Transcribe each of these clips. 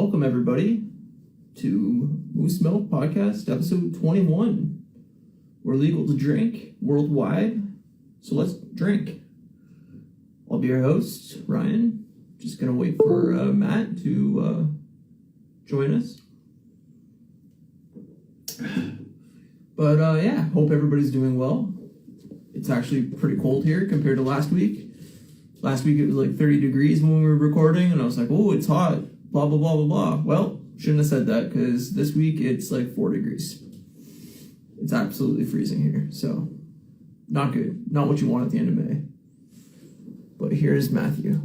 Welcome, everybody, to Moose Milk Podcast, episode 21. We're legal to drink worldwide, so let's drink. I'll be your host, Ryan. Just going to wait for Matt to join us. But, hope everybody's doing well. It's actually pretty cold here compared to last week. Last week it was like 30 degrees when we were recording, and I was like, oh, it's hot, blah, blah, blah, blah, blah. Well, shouldn't have said that, because this week it's like 4 degrees. It's absolutely freezing here, so not good. Not what you want at the end of May. But here's Matthew.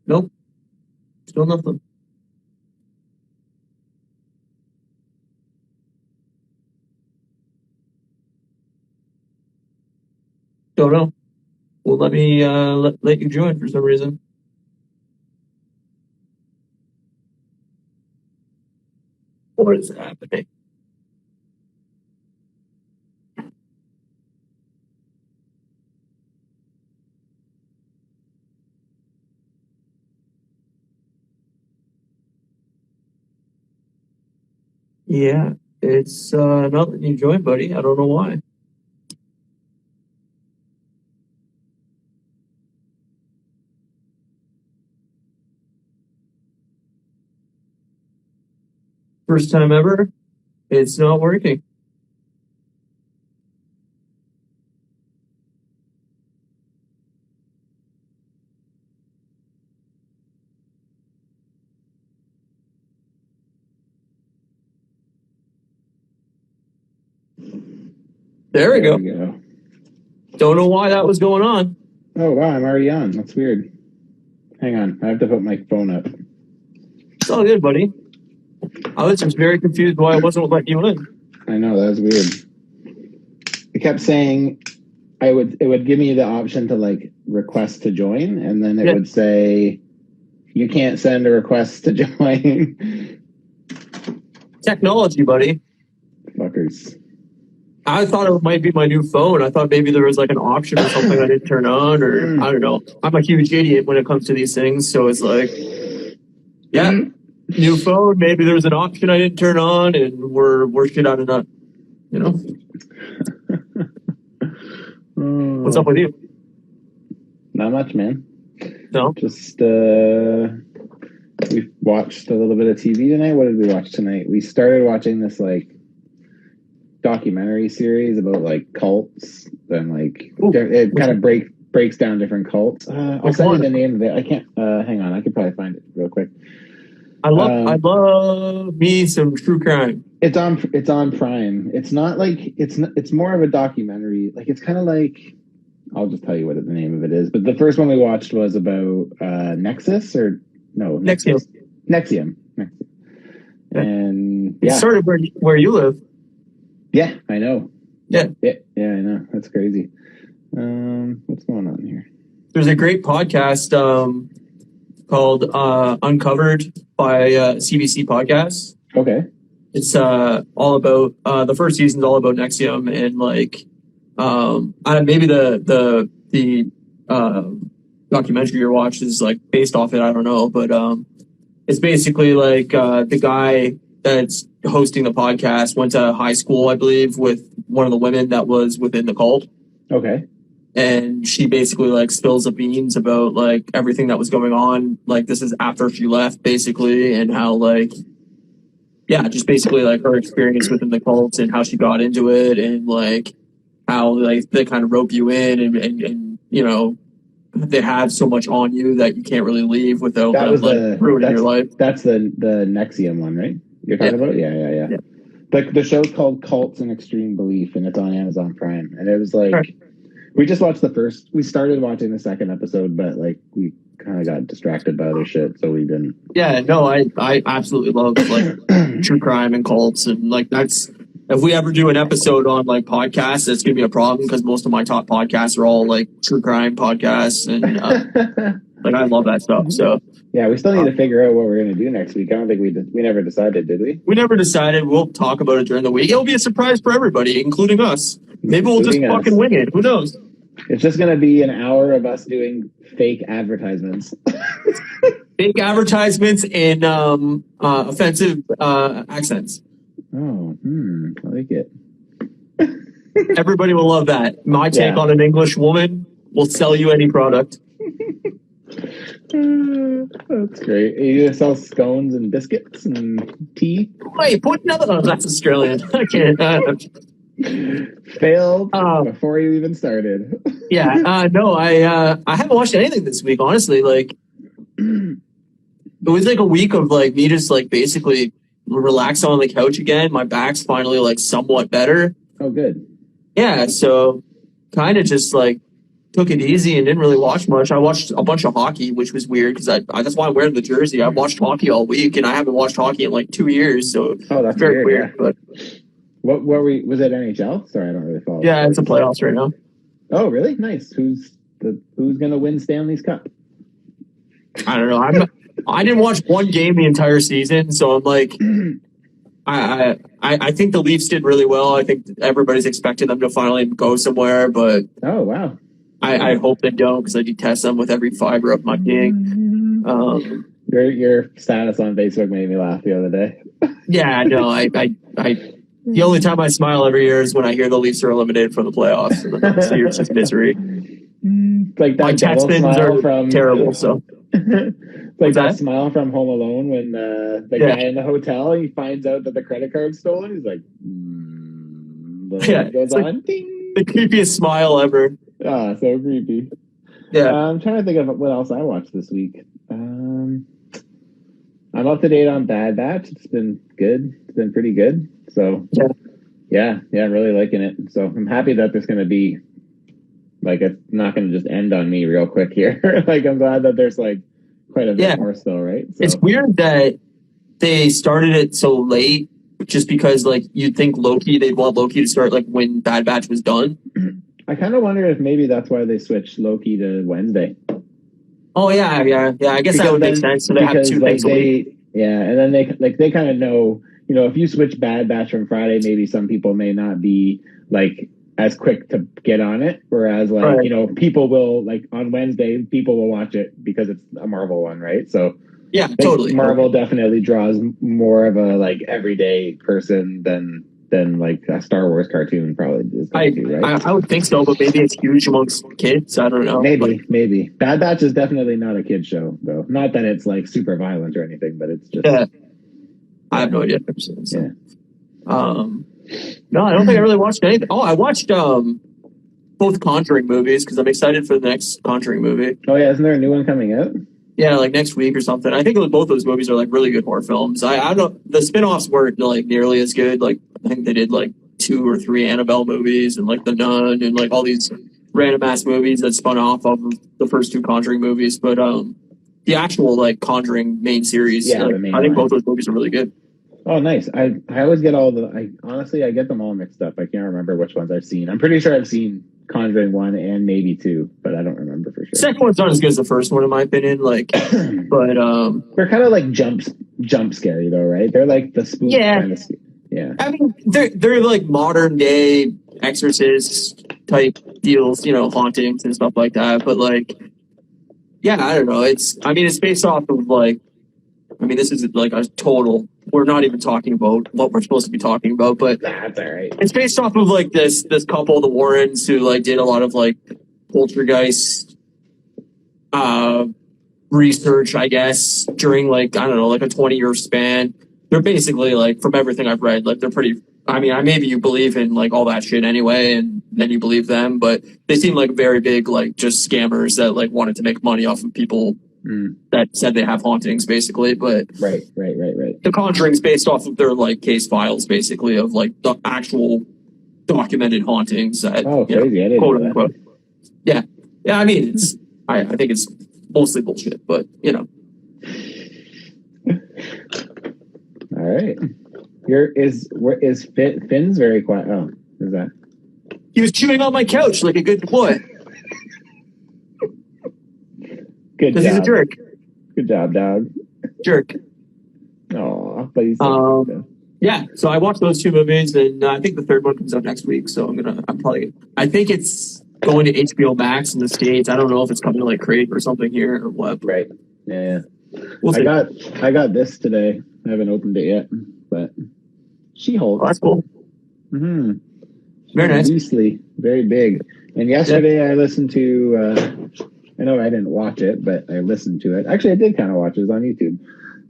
Nope. Still nothing. Don't know. Well, let me let you join for some reason. What is happening? Yeah, it's not letting you join, buddy. I don't know why. First time ever, it's not working. There we go. Don't know why that was going on. Oh, wow, I'm already on. That's weird. Hang on, I have to put my phone up. It's all good, buddy. I was just very confused why I wasn't letting you in. I know, that was weird. It kept saying it would give me the option to like request to join, and then it would say you can't send a request to join. Technology, buddy. Fuckers. I thought it might be my new phone. I thought maybe there was like an option or something I didn't turn on, or I don't know. I'm a huge idiot when it comes to these things, so it's like, new phone. Maybe there was an option I didn't turn on, and we're shit out of nut. You know. What's up with you? Not much, man. No. Just we watched a little bit of TV tonight. What did we watch tonight? We started watching this like documentary series about like cults and like it kind of breaks down different cults. I'll send you the name of it. I can't hang on, I could probably find it real quick. I love me some true crime. It's on Prime. It's not like it's more of a documentary. Like it's kind of like, I'll just tell you what the name of it is. But the first one we watched was about Nexium. And it started where you live. Yeah, I know. Yeah, I know. That's crazy. What's going on here? There's a great podcast called Uncovered by CBC Podcasts. Okay. It's all about the first season's all about Nexium, and like maybe the documentary you watched is like based off it. I don't know, but it's basically like the guy that's hosting the podcast went to high school, I believe, with one of the women that was within the cult. Okay. And she basically like spills the beans about like everything that was going on. Like this is after she left, basically, and how like, just basically like her experience within the cult and how she got into it, and like how like they kind of rope you in, and you know, they have so much on you that you can't really leave without ruining your life. That's the Nexium one, right? You're talking about? Yeah. The show's called Cults and Extreme Belief, and it's on Amazon Prime. And it was like, we just watched we started watching the second episode, but like we kind of got distracted by other shit, so we didn't. Yeah, no, I absolutely love like true crime and cults, and like that's, if we ever do an episode on like podcasts, that's gonna be a problem, because most of my top podcasts are all like true crime podcasts, and like I love that stuff. So yeah, we still need to figure out what we're gonna do next week. I don't think we never decided, did we? We never decided. We'll talk about it during the week. It'll be a surprise for everybody, including us. Maybe we'll just fucking wing it. Who knows? It's just going to be an hour of us doing fake advertisements. Fake advertisements in offensive accents. Oh, I like it. Everybody will love that. My take on an English woman will sell you any product. That's great. You just sell scones and biscuits and tea? Wait, put another. Oh, that's Australian. I can't. Failed before you even started. No, I haven't watched anything this week, honestly. Like, it was like a week of like me just like basically relaxing on the couch again. My back's finally like somewhat better. Oh, good. Yeah, so kind of just like took it easy and didn't really watch much. I watched a bunch of hockey, which was weird because I that's why I'm wearing the jersey. I watched hockey all week, and I haven't watched hockey in like 2 years, so that's very weird. Yeah. But what was it? NHL? Sorry, I don't really follow. Yeah, it's the playoffs right now. Oh, really? Nice. Who's gonna win Stanley's Cup? I don't know. I didn't watch one game the entire season, so I'm like, I think the Leafs did really well. I think everybody's expecting them to finally go somewhere, but oh wow. I hope they don't because I detest them with every fiber of my being. Your status on Facebook made me laugh the other day. Yeah, no, I the only time I smile every year is when I hear the Leafs are eliminated from the playoffs. And then so it's just misery. Like that my text bins are from, terrible. So like that smile from Home Alone when the guy in the hotel, he finds out that the credit card's stolen. He's like, goes on. Like the creepiest smile ever. Ah, so creepy. Yeah. I'm trying to think of what else I watched this week. I'm up to date on Bad Batch. It's been good. It's been pretty good. So yeah, I'm really liking it. So I'm happy that there's going to be like it's not going to just end on me real quick here. Like I'm glad that there's like quite a bit more still, right? So. It's weird that they started it so late, just because like you'd think they'd want Loki to start like when Bad Batch was done. I kind of wonder if maybe that's why they switched Loki to Wednesday. Oh yeah. I guess that would make sense. So they have 2 things a week. Yeah, and then they kind of know, if you switch Bad Batch from Friday, maybe some people may not be like as quick to get on it. Whereas people will like on Wednesday, people will watch it because it's a Marvel one, right? So yeah, totally. Marvel definitely draws more of a like everyday person than like a Star Wars cartoon probably is going to, right? I would think so, but maybe it's huge amongst kids. I don't know. Maybe. Bad Batch is definitely not a kid show, though. Not that it's like super violent or anything, but it's just. Yeah. I have no idea. So. Yeah. No, I don't think I really watched anything. Oh, I watched both Conjuring movies because I'm excited for the next Conjuring movie. Oh yeah, isn't there a new one coming out? Yeah, like next week or something. I think both those movies are like really good horror films. I don't. The spin-offs weren't like nearly as good. Like I think they did like 2 or 3 Annabelle movies and like The Nun and like all these random ass movies that spun off of the first 2 Conjuring movies. But the actual like Conjuring main series, I think both those movies are really good. Oh, nice. I always get I get them all mixed up. I can't remember which ones I've seen. I'm pretty sure I've seen Conjuring 1 and maybe 2, but I don't remember for sure. The second one's not as good as the first one in my opinion. Like, but they're kind of like jump scary though, right? They're like the spook kind of. Yeah. I mean, they're like modern day Exorcist type deals, hauntings and stuff like that. But like, yeah, I don't know. It's based off of like, this is like a total. We're not even talking about what we're supposed to be talking about, but that's all right. It's based off of like this couple, the Warrens, who like did a lot of like poltergeist research, I guess, during like, I don't know, like a 20-year span. They're basically like, from everything I've read, like they're pretty, maybe you believe in like all that shit anyway, and then you believe them, but they seem like very big, like just scammers that like wanted to make money off of people that said they have hauntings, basically. But right. The Conjuring's based off of their like case files, basically, of like the actual documented hauntings. That, crazy! Quote unquote. Yeah. It's. I think it's mostly bullshit, but All right. Is Finn's very quiet? Oh, is that? He was chewing on my couch like a good boy. Good job. Because he's a jerk. Good job, dog. Jerk. Oh, but he's so yeah. So I watched those 2 movies, and I think the third one comes out next week. So I think it's going to HBO Max in the States. I don't know if it's coming to like Crave or something here or what. Right. Yeah. We'll see. I got this today. I haven't opened it yet, but She-Hulk. Oh, that's cool. Mm-hmm. Very nice. Beastly, very big. And yesterday I listened to. I know I didn't watch it, but I listened to it. Actually, I did kind of watch it. It was on YouTube.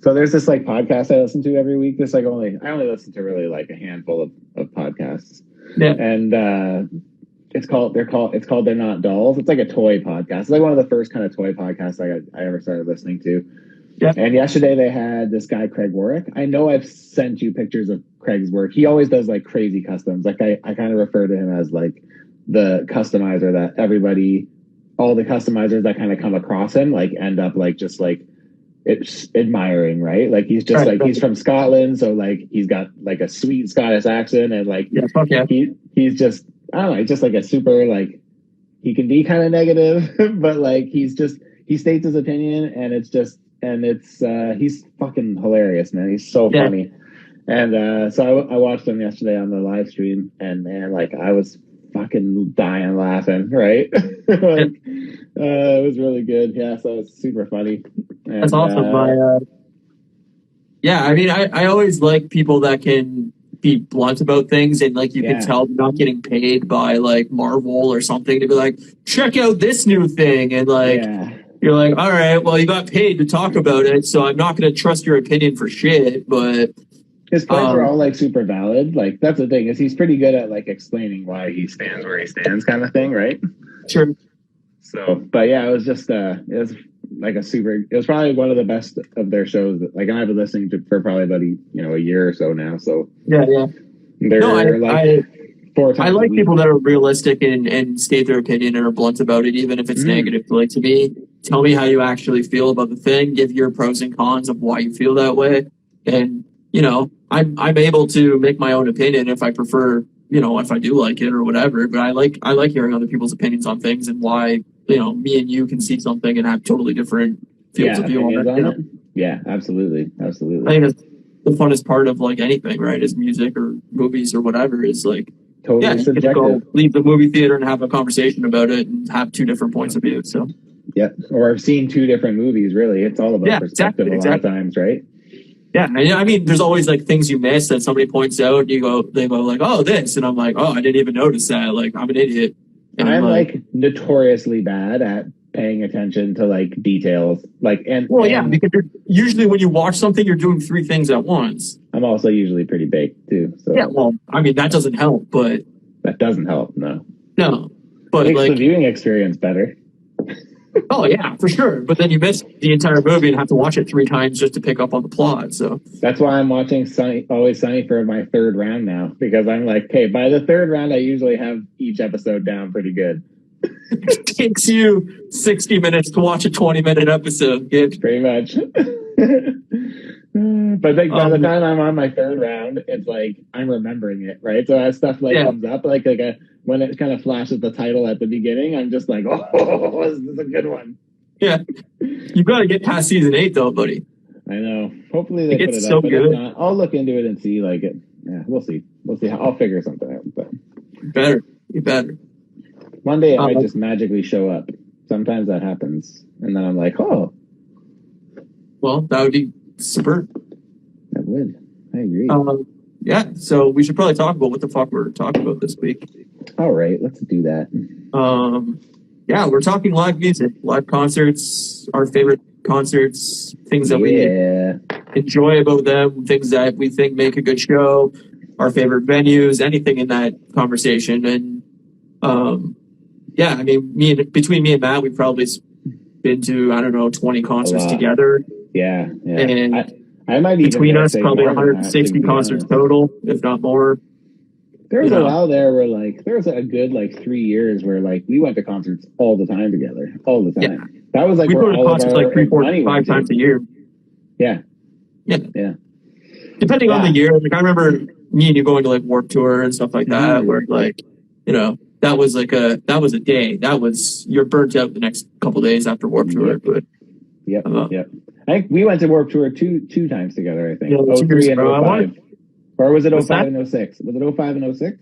So there's this like podcast I listen to every week. I only listen to really like a handful of podcasts. Yeah. And it's called They're Not Dolls. It's like a toy podcast. It's like one of the first kind of toy podcasts I ever started listening to. Yeah. And yesterday they had this guy, Craig Warwick. I know I've sent you pictures of Craig's work. He always does like crazy customs. Like I kind of refer to him as like the customizer that all the customizers that kind of come across him like end up like just like it's admiring, right? Like he's just he's from Scotland, so like he's got like a sweet Scottish accent, and like he's just, I don't know, he's just like a super, like he can be kind of negative, but like he states his opinion, and he's fucking hilarious, man. He's so funny. And so I watched him yesterday on the live stream, and man, like I was fucking dying laughing, right? It was really good. Yeah, so it's super funny. And, that's awesome. I mean, I always like people that can be blunt about things, and like you can tell they're not getting paid by like Marvel or something to be like, check out this new thing, and like you're like, all right, well, you got paid to talk about it, so I'm not going to trust your opinion for shit. But his points are all like super valid. Like that's the thing, is he's pretty good at like explaining why he stands where he stands, kind of thing, right? Sure. So, but yeah, it was just it was probably one of the best of their shows that, like, I've been listening to for probably about a year or so now. So yeah. I like people that are realistic and state their opinion and are blunt about it, even if it's negative. Like, to me, tell me how you actually feel about the thing. Give your pros and cons of why you feel that way. And, I'm able to make my own opinion if I prefer, if I do like it or whatever. But I like hearing other people's opinions on things and why, me and you can see something and have totally different fields of view on it. Yeah, absolutely. I think that's the funnest part of like anything, right? Is music or movies or whatever, is like, totally subjective. You can go leave the movie theater and have a conversation about it and have two different points of view. So yeah, or I've seen two different movies. Really, it's all about perspective a lot of times, right? Yeah, I mean, there's always like things you miss that somebody points out. They go like, "Oh, this," and I'm like, "Oh, I didn't even notice that." Like, I'm an idiot. And I'm like notoriously bad at paying attention to like details. Like, because usually when you watch something, you're doing three things at once. I'm also usually pretty baked too. So yeah, well, I mean, that doesn't help, but that doesn't help. No, but it makes the viewing experience better. Oh yeah, for sure. But then you miss the entire movie and have to watch it 3 times just to pick up on the plot. So that's why I'm watching Always Sunny for my 3rd round now, because I'm like, hey, by the 3rd round, I usually have each episode down pretty good. It takes you 60 minutes to watch a 20-minute episode, kid. Pretty much. But like by the time I'm on my 3rd round, it's like I'm remembering it, right? So as stuff like comes up, like when it kind of flashes the title at the beginning, I'm just like, oh, this is a good one. Yeah, you got to get past season 8 though, buddy. I know. Hopefully they put it so up. But good. if not, I'll look into it and see. Like it. Yeah, we'll see. I'll figure something out. But you better. One day it might just magically show up. Sometimes that happens, and then I'm like, oh. Well, that would be super. That would. I agree. Yeah, so we should probably talk about what the fuck we're talking about this week. All right, let's do that. Yeah, we're talking live music, live concerts, our favorite concerts, things that we enjoy about them, things that we think make a good show, our favorite venues, anything in that conversation. And I mean, between me and Matt, we've probably been to, 20 concerts together. Yeah. And I might even between us, probably 160 concerts total, if not more. There was a while there where there was a good 3 years where we went to concerts all the time together, all the time. Yeah. That was we go to concerts 3, 4, 5 times a year. Yeah. Depending on the year, I remember me and you going to Warped Tour and stuff like that, where that was that was a day. That was, you're burnt out the next couple days after Warped Tour. But Yep. I think we went to Warped Tour two times together, I think. Yeah, 03 and 05. Or was it 05 that? and 06? Was it 05 and 06?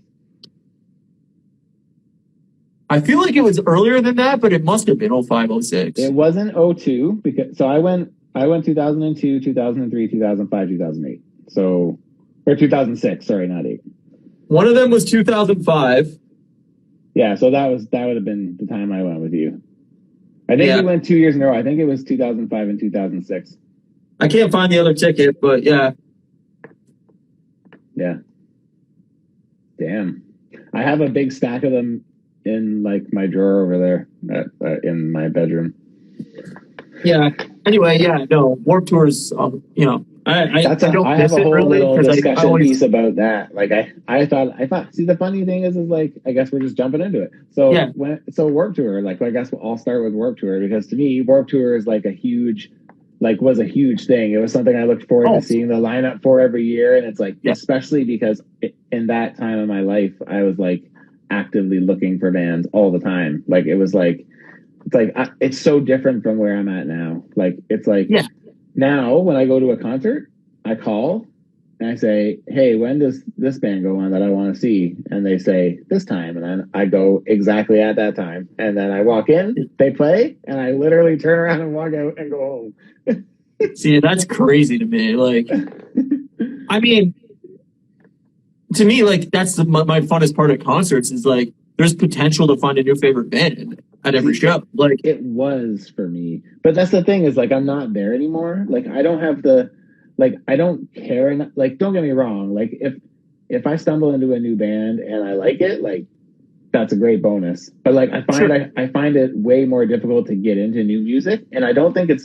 I feel like it was earlier than that, but it must have been 05, 06. It wasn't 02 because so I went 2002, 2003, 2005, 2008. So or 2006, sorry, not 8. One of them was 2005. Yeah, so that would have been the time I went with you. I think we went 2 years in a row. I think it was 2005 and 2006. I can't find the other ticket, but yeah. Yeah. Damn. I have a big stack of them in like my drawer over there in my bedroom. Yeah. Anyway, yeah, no, Warped Tour's, you know, I have a whole little discussion piece about that. Like I thought. See, the funny thing is like I guess we're just jumping into it. So yeah. Warped Tour. Like I guess I'll start with Warped Tour because to me Warped Tour is like was a huge thing. It was something I looked forward to seeing the lineup for every year, and it's like especially because in that time of my life I was like actively looking for bands all the time. Like it was like it's so different from where I'm at now. Like it's like now when I go to a concert, I call and I say, "Hey, when does this band go on that I want to see?" And they say this time, and then I go exactly at that time, and then I walk in, they play, and I literally turn around and walk out and go home. See, that's crazy to me. Like, I mean, to me, like that's my funnest part of concerts is like there's potential to find a new favorite band at every show. Like it was for me, but that's the thing is like I'm not there anymore. Like I don't have I don't care enough. Like don't get me wrong. Like if I stumble into a new band and I like it, like that's a great bonus. But like I find it way more difficult to get into new music, and I don't think it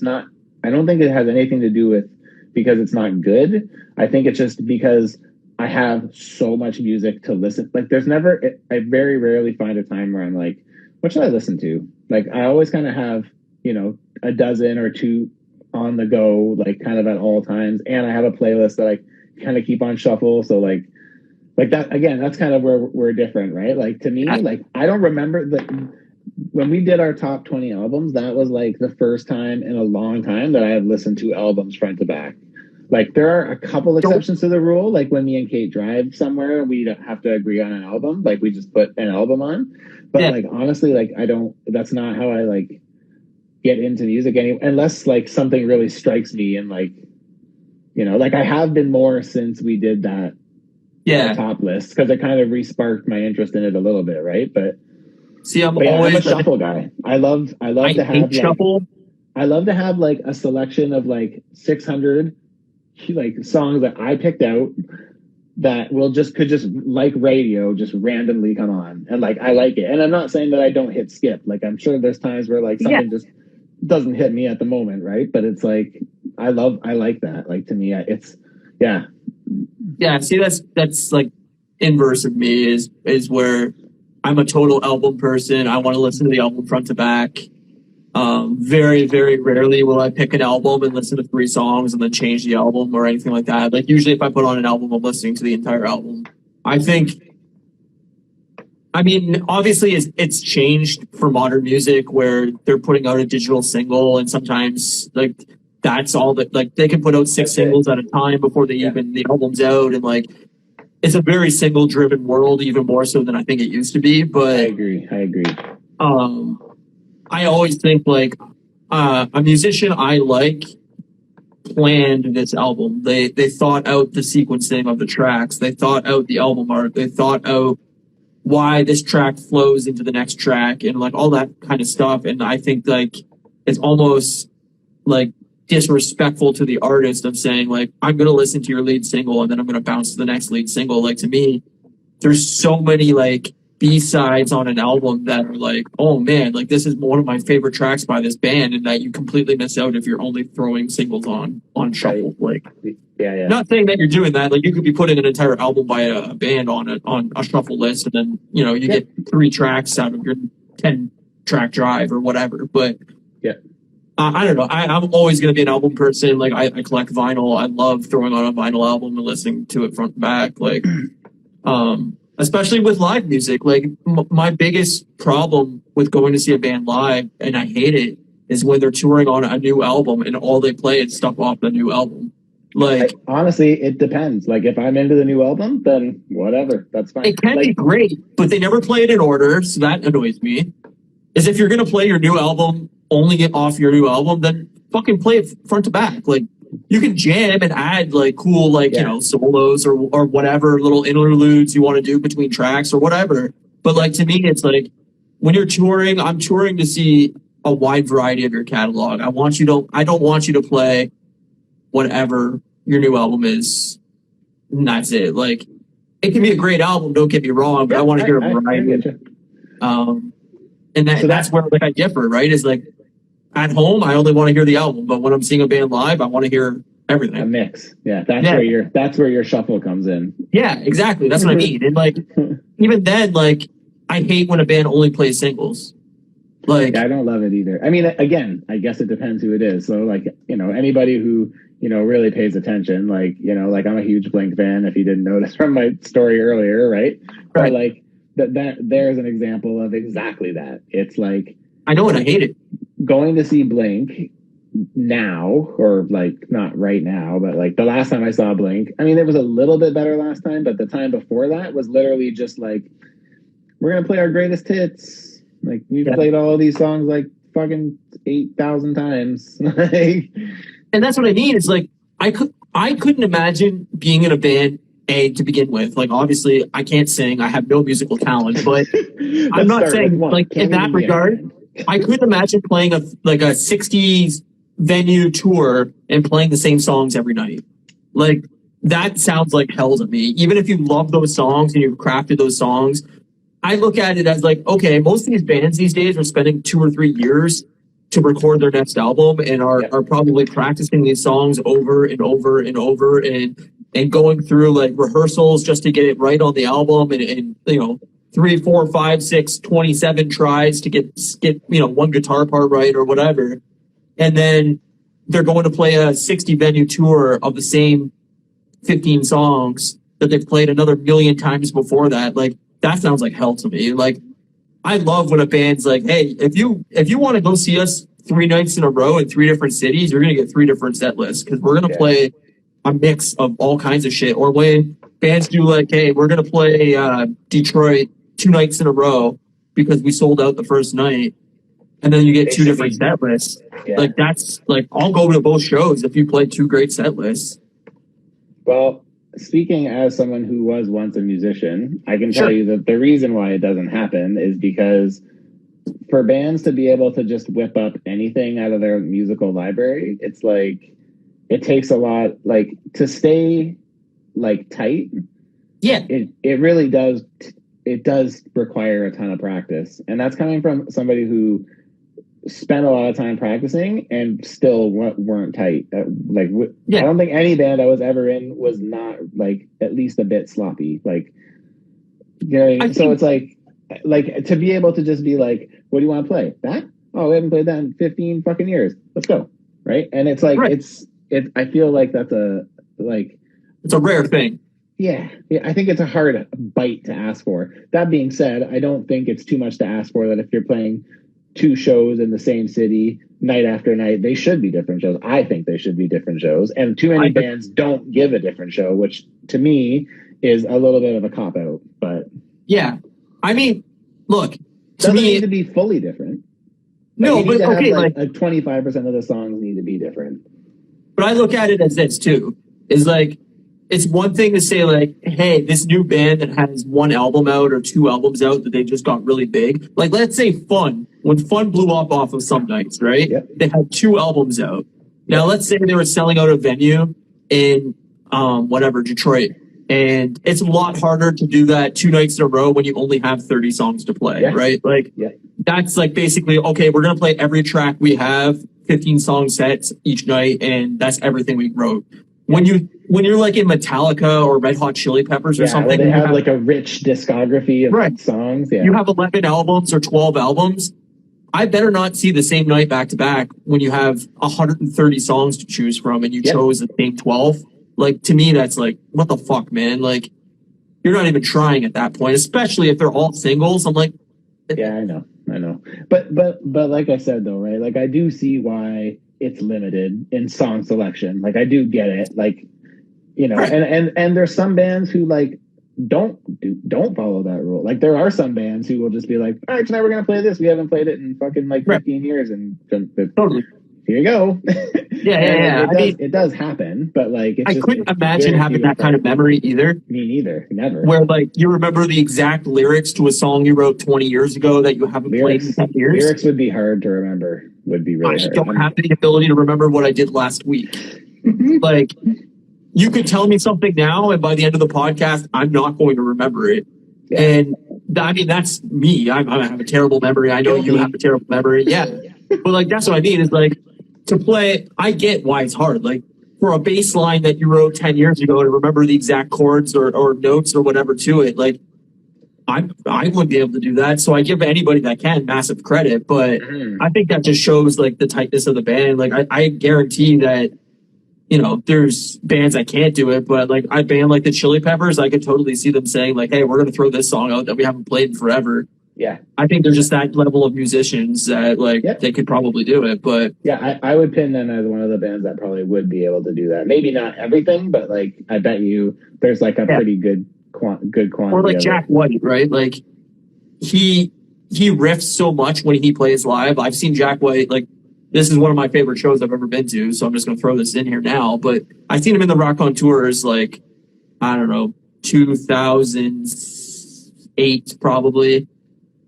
has anything to do with because it's not good. I think it's just because I have so much music to listen. Like I very rarely find a time where I'm like, what should I listen to? Like I always kind of have, you know, a dozen or two on the go, like kind of at all times. And I have a playlist that I kind of keep on shuffle. So like that, again, that's kind of where we're different, right? Like to me, like I don't remember when we did our top 20 albums, that was like the first time in a long time that I have listened to albums front to back. Like there are a couple exceptions to the rule. Like when me and Kate drive somewhere, we don't have to agree on an album. Like we just put an album on. But like honestly, like that's not how I like get into music unless like something really strikes me and like, you know, like I have been more since we did that top list because it kind of re-sparked my interest in it a little bit, right? But see, I'm a shuffle guy. I love to have shuffle. I love to have like a selection of like 600 like songs that I picked out that could just like radio just randomly come on and like I like it. And I'm not saying that I don't hit skip. Like I'm sure there's times where like something just doesn't hit me at the moment, right? But it's like I like that. Like to me, it's see, that's like inverse of me is where I'm a total album person. I want to listen to the album front to back. Very, very rarely will I pick an album and listen to 3 songs and then change the album or anything like that. Like usually if I put on an album, I'm listening to the entire album. I mean, obviously it's changed for modern music where they're putting out a digital single and sometimes like that's all that like they can put out 6 singles at a time before the album's out. And like, it's a very single driven world, even more so than I think it used to be. But I agree. I always think like a musician I like planned this album. They thought out the sequencing of the tracks. They thought out the album art. They thought out why this track flows into the next track and like all that kind of stuff. And I think like it's almost like disrespectful to the artist of saying like, I'm going to listen to your lead single and then I'm going to bounce to the next lead single. Like to me, there's so many like B-sides on an album that are like, oh man, like this is one of my favorite tracks by this band, and that you completely miss out if you're only throwing singles on shuffle. Like, not saying that you're doing that. Like, you could be putting an entire album by a band on a shuffle list, and then you know you get 3 tracks out of your 10-track drive or whatever. But I don't know. I'm always going to be an album person. Like, I collect vinyl. I love throwing on a vinyl album and listening to it front to back. Like, especially with live music. Like my biggest problem with going to see a band live, and I hate it, is when they're touring on a new album and all they play is stuff off the new album. Like, honestly, it depends. Like, if I'm into the new album, then whatever, that's fine. it can be great, but they never play it in order, so that annoys me. Is if you're gonna play your new album, only get off your new album, then fucking play it front to back. Like, you can jam and add like cool, like, you know, solos or whatever little interludes you want to do between tracks or whatever. But like, to me, it's like, when you're touring, I'm touring to see a wide variety of your catalog. I don't want you to play whatever your new album is, and that's it. Like, it can be a great album, don't get me wrong, but I want to hear a variety. And that's where like I differ, right? Is like, at home, I only want to hear the album, but when I'm seeing a band live, I want to hear everything. A mix, that's where your shuffle comes in. Yeah, exactly. That's what I mean. And like, even then, like, I hate when a band only plays singles. Like, I don't love it either. I mean, again, I guess it depends who it is. So, like, you know, anybody who, you know, really pays attention, like, you know, like, I'm a huge Blink fan, if you didn't notice from my story earlier, right? But like, that there's an example of exactly that. It's like, I know, and I hate it. Going to see Blink now, or like, not right now, but like the last time I saw Blink, I mean, it was a little bit better last time, but the time before that was literally just like, we're gonna play our greatest hits. Like, we've played all of these songs like fucking 8,000 times. And that's what I mean. It's like, I couldn't imagine being in a band, to begin with. Like, obviously, I can't sing. I have no musical talent, but I'm not saying, like, in that regard, I couldn't imagine playing a 60s venue tour and playing the same songs every night. Like, that sounds like hell to me. Even if you love those songs and you've crafted those songs, I look at it as like, okay, most of these bands these days are spending 2 or 3 years to record their next album and are probably practicing these songs over and over and over and going through like rehearsals just to get it right on the album and you know, 3, 4, 5, 6, 27 tries to get you know, one guitar part right or whatever. And then they're going to play a 60 venue tour of the same 15 songs that they've played another million times before that. Like, that sounds like hell to me. Like, I love when a band's like, hey, if you want to go see us 3 nights in a row in 3 different cities, you're going to get 3 different set lists because we're going to play a mix of all kinds of shit. Or when bands do like, hey, we're going to play Detroit 2 nights in a row because we sold out the first night, and then you get 2 different set lists. Like, that's like, I'll go to both shows if you play 2 great set lists. Well, speaking as someone who was once a musician, I can tell you that the reason why it doesn't happen is because for bands to be able to just whip up anything out of their musical library, it's like, it takes a lot, like, to stay like tight. Yeah, it really does. It does require a ton of practice, and that's coming from somebody who spent a lot of time practicing and still weren't tight. I don't think any band I was ever in was not like at least a bit sloppy. Like, you know, so it's like to be able to just be like, what do you want to play? That? Oh, we haven't played that in 15 fucking years. Let's go. Right. And it's like, I feel like that's it's a rare thing. Yeah, I think it's a hard bite to ask for. That being said, I don't think it's too much to ask for that if you're playing 2 shows in the same city night after night, they should be different shows. I think they should be different shows. And too many bands don't give a different show, which to me is a little bit of a cop-out. But yeah, I mean, look, to me, need to be fully different. No, but okay, like 25% of the songs need to be different. But I look at it as this too, is like, it's one thing to say like, hey, this new band that has 1 album out or 2 albums out that they just got really big. Like, let's say Fun. When Fun blew up off of Some Nights, right? Yep. They had 2 albums out. Now, let's say they were selling out a venue in, Detroit. And it's a lot harder to do that 2 nights in a row when you only have 30 songs to play, right? Like, that's like basically, okay, we're going to play every track we have, 15 song sets each night, and that's everything we wrote. When you're like in Metallica or Red Hot Chili Peppers or something, they have like a rich discography of songs. Yeah. You have 11 albums or 12 albums. I better not see the same night back to back when you have 130 songs to choose from and you chose the same 12. Like, to me, that's like, what the fuck, man? Like, you're not even trying at that point, especially if they're all singles. I'm like, yeah, I know. But like I said though, right? Like, I do see why it's limited in song selection. Like I do get it. Like, you know, Right. and there's some bands who like don't follow that rule. Like there are some bands who will just be like, all right, tonight we're gonna play this. We haven't played it in fucking like 15 years, and Totally. here you go. Yeah. It does happen, but like I couldn't imagine having that kind of memory either. Me neither. Never. Where like you remember the exact lyrics to a song you wrote 20 years ago that you haven't played in 10 years. Lyrics would be hard to remember. Would be really hard. I don't have the ability to remember what I did last week. Like you could tell me something now, and by the end of the podcast, I'm not going to remember it. Yeah. And I mean, that's me. I have a terrible memory. I know you have a terrible memory. Yeah. But like, that's what I mean is like to play. I get why it's hard. Like for a bass line that you wrote 10 years ago to remember the exact chords or notes or whatever to it. Like I wouldn't be able to do that. So I give anybody that can massive credit, but I think that just shows like the tightness of the band. Like I guarantee that, you know, there's bands that can't do it, but like a band like the Chili Peppers, I could totally see them saying like, hey, we're going to throw this song out that we haven't played in forever. Yeah. I think they're just that level of musicians that like they could probably do it. But yeah, I would pin them as one of the bands that probably would be able to do that. Maybe not everything, but like I bet you there's like a pretty good quantity. Or like Jack White, right? Like he riffs so much when he plays live. I've seen Jack White, like this is one of my favorite shows I've ever been to, so I'm just going to throw this in here now. But I've seen him in the Rock on Tours, like, I don't know, 2008 probably.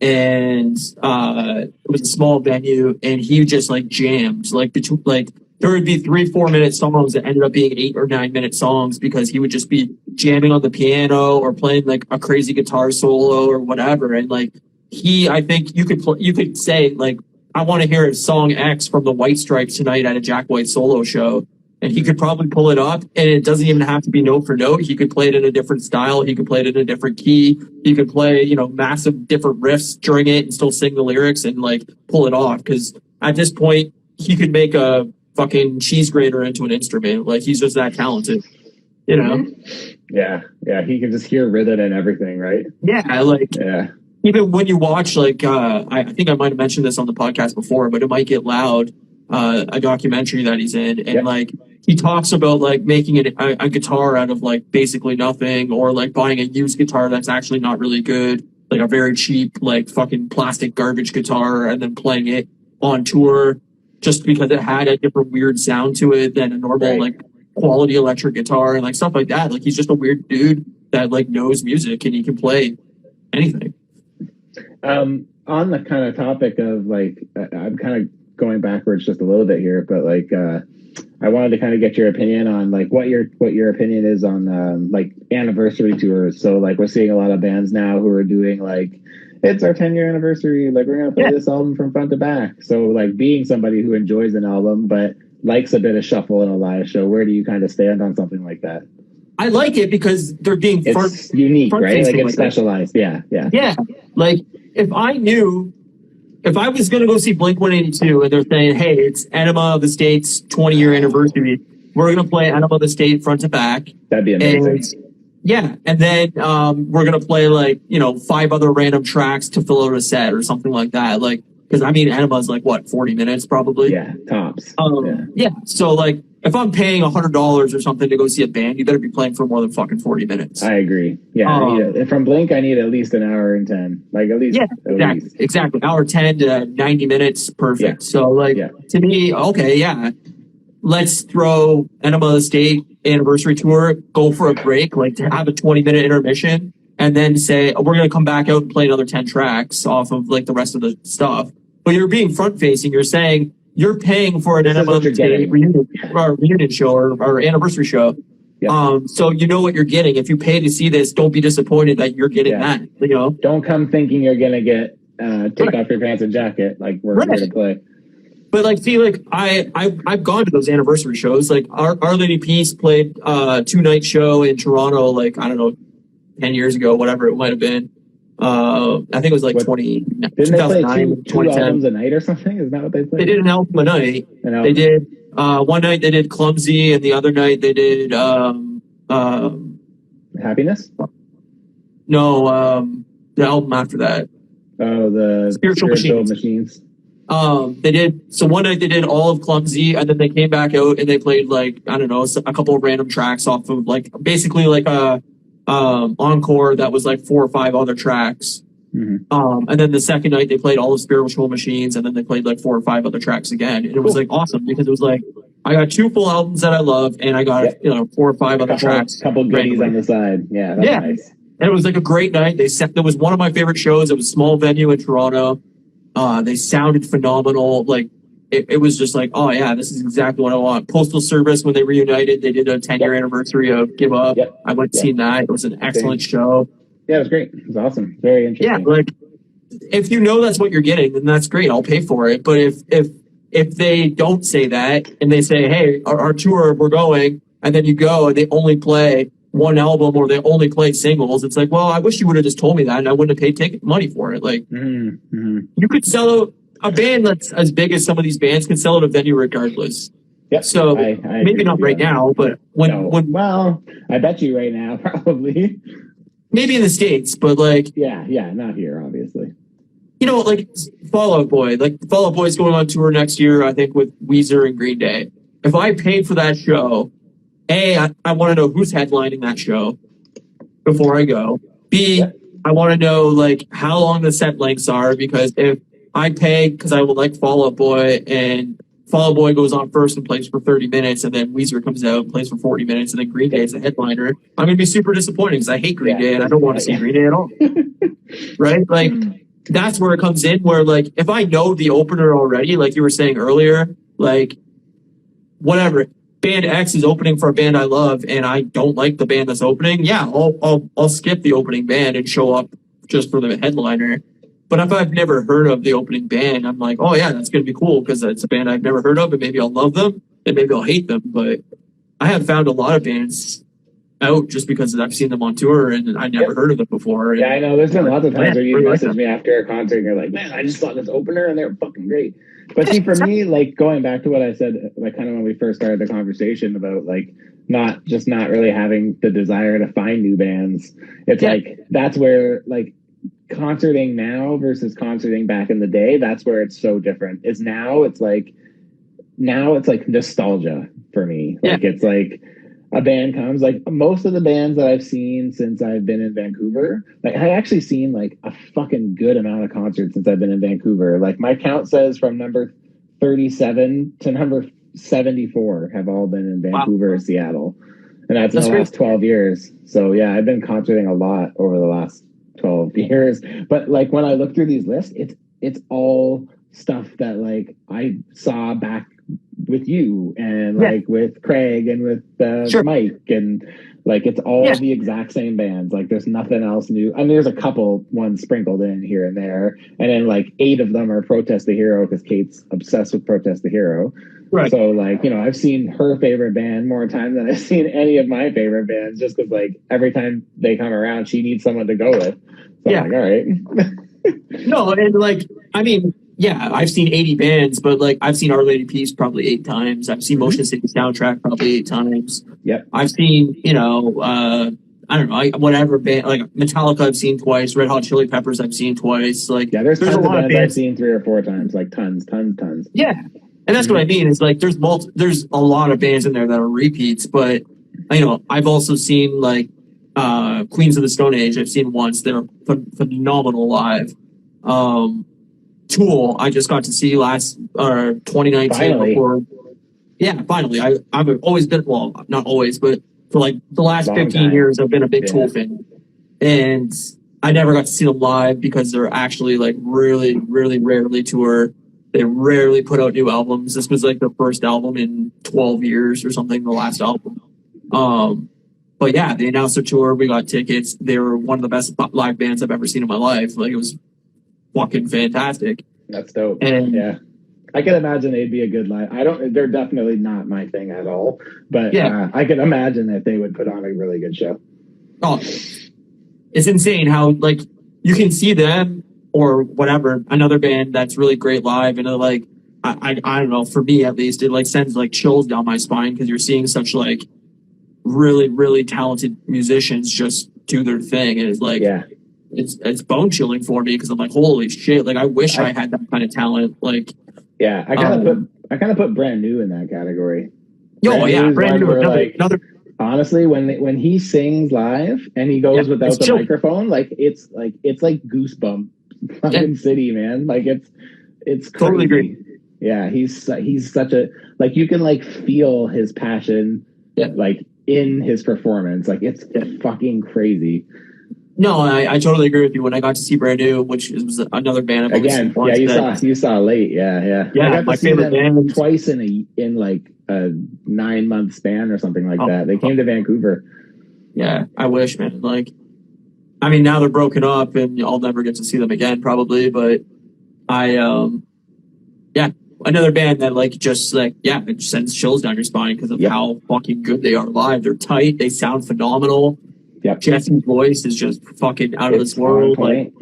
And it was a small venue, and he just like jammed. Like, there would be 3-4 minute songs that ended up being 8 or 9 minute songs because he would just be jamming on the piano or playing like a crazy guitar solo or whatever. And like, I think you could say like, I want to hear a song X from the White Stripes tonight at a Jack White solo show. And he could probably pull it up, and it doesn't even have to be note for note. He could play it in a different style. He could play it in a different key. He could play, you know, massive different riffs during it and still sing the lyrics and like pull it off. Cause at this point he could make a fucking cheese grater into an instrument. Like he's just that talented, you know? Yeah. Yeah. He can just hear rhythm and everything, right? Yeah. Like, even when you watch, like, I think I might have mentioned this on the podcast before, but It Might Get Loud, a documentary that he's in. And like, he talks about like making a guitar out of like basically nothing, or like buying a used guitar that's actually not really good, like a very cheap, like fucking plastic garbage guitar, and then playing it on tour just because it had a different weird sound to it than a normal, like quality electric guitar and like stuff like that. Like he's just a weird dude that like knows music and he can play anything. On the kind of topic of like, I'm kind of going backwards just a little bit here, but like, I wanted to kind of get your opinion on like what your opinion is on like anniversary tours. So like we're seeing a lot of bands now who are doing like, it's our 10-year anniversary, like we're gonna play this album from front to back. So like being somebody who enjoys an album but likes a bit of shuffle in a live show, where do you kind of stand on something like that? I like it because they're being unique, right? Like it's specialized. Yeah. Like if I was going to go see Blink-182 and they're saying, hey, it's Enema of the State's 20-year anniversary, we're going to play Enema of the State front to back. That'd be amazing. And then we're going to play like, you know, 5 other random tracks to fill out a set or something like that. Like, because I mean, Enema's like what, 40 minutes probably? Yeah, tops. So like, if I'm paying $100 or something to go see a band, you better be playing for more than fucking 40 minutes. I agree. Yeah, from Blink, I need at least an hour and 10. Like at least. Yeah, exactly. Hour 10 to 90 minutes, perfect. So like, to me, okay, let's throw Enema of the State anniversary tour, go for a break, like to have a 20-minute intermission, and then say, we're going to come back out and play another 10 tracks off of like the rest of the stuff. But you're being front-facing. You're saying, you're paying for an Enema of the State reunion show or anniversary show. So you know what you're getting. If you pay to see this, don't be disappointed that you're getting that. You know, don't come thinking you're gonna get take off your pants and jacket. Like we're here to play. But like, see, like I've gone to those anniversary shows. Like Our Lady Peace played 2-night show in Toronto. Like I don't know, 10 years ago, whatever it might have been. I think it was like 2009, 2 albums a night or something? Isn't that what they played? They did an album a night. They did one night they did Clumsy, and the other night they did Happiness? No, the album after that. Oh, the Spiritual Machines. They did, so one night they did all of Clumsy, and then they came back out and they played like, I don't know, a couple of random tracks off of like, basically like a, encore that was like 4 or 5 other tracks. And then the second night they played all of Spiritual Machines, and then they played like 4 or 5 other tracks again. And it was like awesome because it was like, I got 2 full albums that I love, and I got, 4 or 5 other tracks. Couple goodies on the side. Yeah, that's nice. And it was like a great night. There was one of my favorite shows. It was a small venue in Toronto. They sounded phenomenal. Like it was just like, oh yeah, this is exactly what I want. Postal Service, when they reunited, they did a 10-year anniversary of Give Up. I went to see that. It was an excellent show. Yeah, it was great. It was awesome. Very interesting. Yeah, like if you know that's what you're getting, then that's great. I'll pay for it. But if they don't say that and they say, hey, our tour, we're going, and then you go and they only play one album or they only play singles, it's like, well, I wish you would have just told me that and I wouldn't have paid ticket money for it. Like, you could sell out a band that's as big as some of these bands can sell at a venue regardless. Yep. So I maybe not right now, but when well, I bet you right now probably. Maybe in the States, but like yeah, not here, obviously. Like Fall Out Boy. Like Fall Out Boy's going on tour next year, I think, with Weezer and Green Day. If I paid for that show, A, I want to know who's headlining that show before I go. B, I want to know like how long the set lengths are, because if I pay because I would like Fall Out Boy and Fall Out Boy goes on first and plays for 30 minutes, and then Weezer comes out and plays for 40 minutes, and then Green Day is the headliner, I'm going to be super disappointed because I hate Green Day and I don't want to see Green Day at all. Right? Like, that's where it comes in, where, like, if I know the opener already, like you were saying earlier, like, whatever, band X is opening for a band I love and I don't like the band that's opening, yeah, I'll skip the opening band and show up just for the headliner. But if I've never heard of the opening band, I'm like, oh yeah, that's going to be cool because it's a band I've never heard of, and maybe I'll love them and maybe I'll hate them. But I have found a lot of bands out just because I've seen them on tour and I never heard of them before. Yeah, I know. There's been lots of times where you message me after a concert and you're like, man, I just saw this opener and they're fucking great. But see, for me, like going back to what I said, like kind of when we first started the conversation about like not really having the desire to find new bands, it's like that's where like concerting now versus concerting back in the day, that's where it's so different. It's like nostalgia for me. Like it's like a band comes, like most of the bands that I've seen since I've been in Vancouver, like I actually seen like a fucking good amount of concerts since I've been in Vancouver. Like my count says from number 37 to number 74 have all been in Vancouver or Seattle. And that's in the last 12 years. So yeah, I've been concerting a lot over the last 12 years. But like when I look through these lists, it's all stuff that like I saw back with you and like with Craig and with Mike, and like it's all the exact same bands. Like there's nothing else new. I mean, there's a couple ones sprinkled in here and there, and then like 8 of them are Protest the Hero because Kate's obsessed with Protest the Hero. Right. So like, I've seen her favorite band more times than I've seen any of my favorite bands, just because like every time they come around, she needs someone to go with. So I'm like, all right. No, and like, I mean, yeah, I've seen 80 bands, but like I've seen Our Lady Peace probably 8 times. I've seen Motion City Soundtrack probably 8 times. Yep. I've seen, I don't know, whatever band, like Metallica I've seen twice, Red Hot Chili Peppers I've seen twice. Like there's tons of bands I've seen 3 or 4 times, like tons. Yeah. And that's what I mean. Is like there's a lot of bands in there that are repeats, but I've also seen like Queens of the Stone Age. I've seen once. They're phenomenal live. Tool I just got to see last 2019. Finally. Finally. I've always been, well, not always, but for like the last 15 years I've been a big Tool fan, and I never got to see them live because they're actually like really, really rarely tour. They rarely put out new albums. This was like the first album in 12 years or something, the last album. But yeah, they announced a tour. We got tickets. They were one of the best live bands I've ever seen in my life. Like it was fucking fantastic. That's dope. And yeah, I can imagine they'd be a good live. They're definitely not my thing at all, but I can imagine that they would put on a really good show. Oh, it's insane how like you can see them or whatever, another band that's really great live, and like I don't know, for me at least, it like sends like chills down my spine because you're seeing such like really, really talented musicians just do their thing, and it's like it's bone chilling for me because I'm like, holy shit! Like I wish I had that kind of talent. Like, yeah, I kind of put Brand New in that category. Yo, yeah, Brand New, Where like another. honestly, when he sings live and he goes without the microphone, like it's like Goosebump fucking city, man. Like it's crazy. Totally agree. Yeah, he's such a like you can like feel his passion, like in his performance. Like it's fucking crazy. No, I totally agree with you. When I got to see Brand New, which was another band I've again, once, you saw Late, yeah. Yeah, I got my to see favorite them band twice in like a 9-month span or something like that. They came to Vancouver. Yeah, I wish, man. Like, I mean, now they're broken up, and I'll never get to see them again, probably. But yeah, another band that like just like it just sends chills down your spine because of how fucking good they are live. They're tight. They sound phenomenal. Yep. Jesse's voice is just fucking out of this world. Like,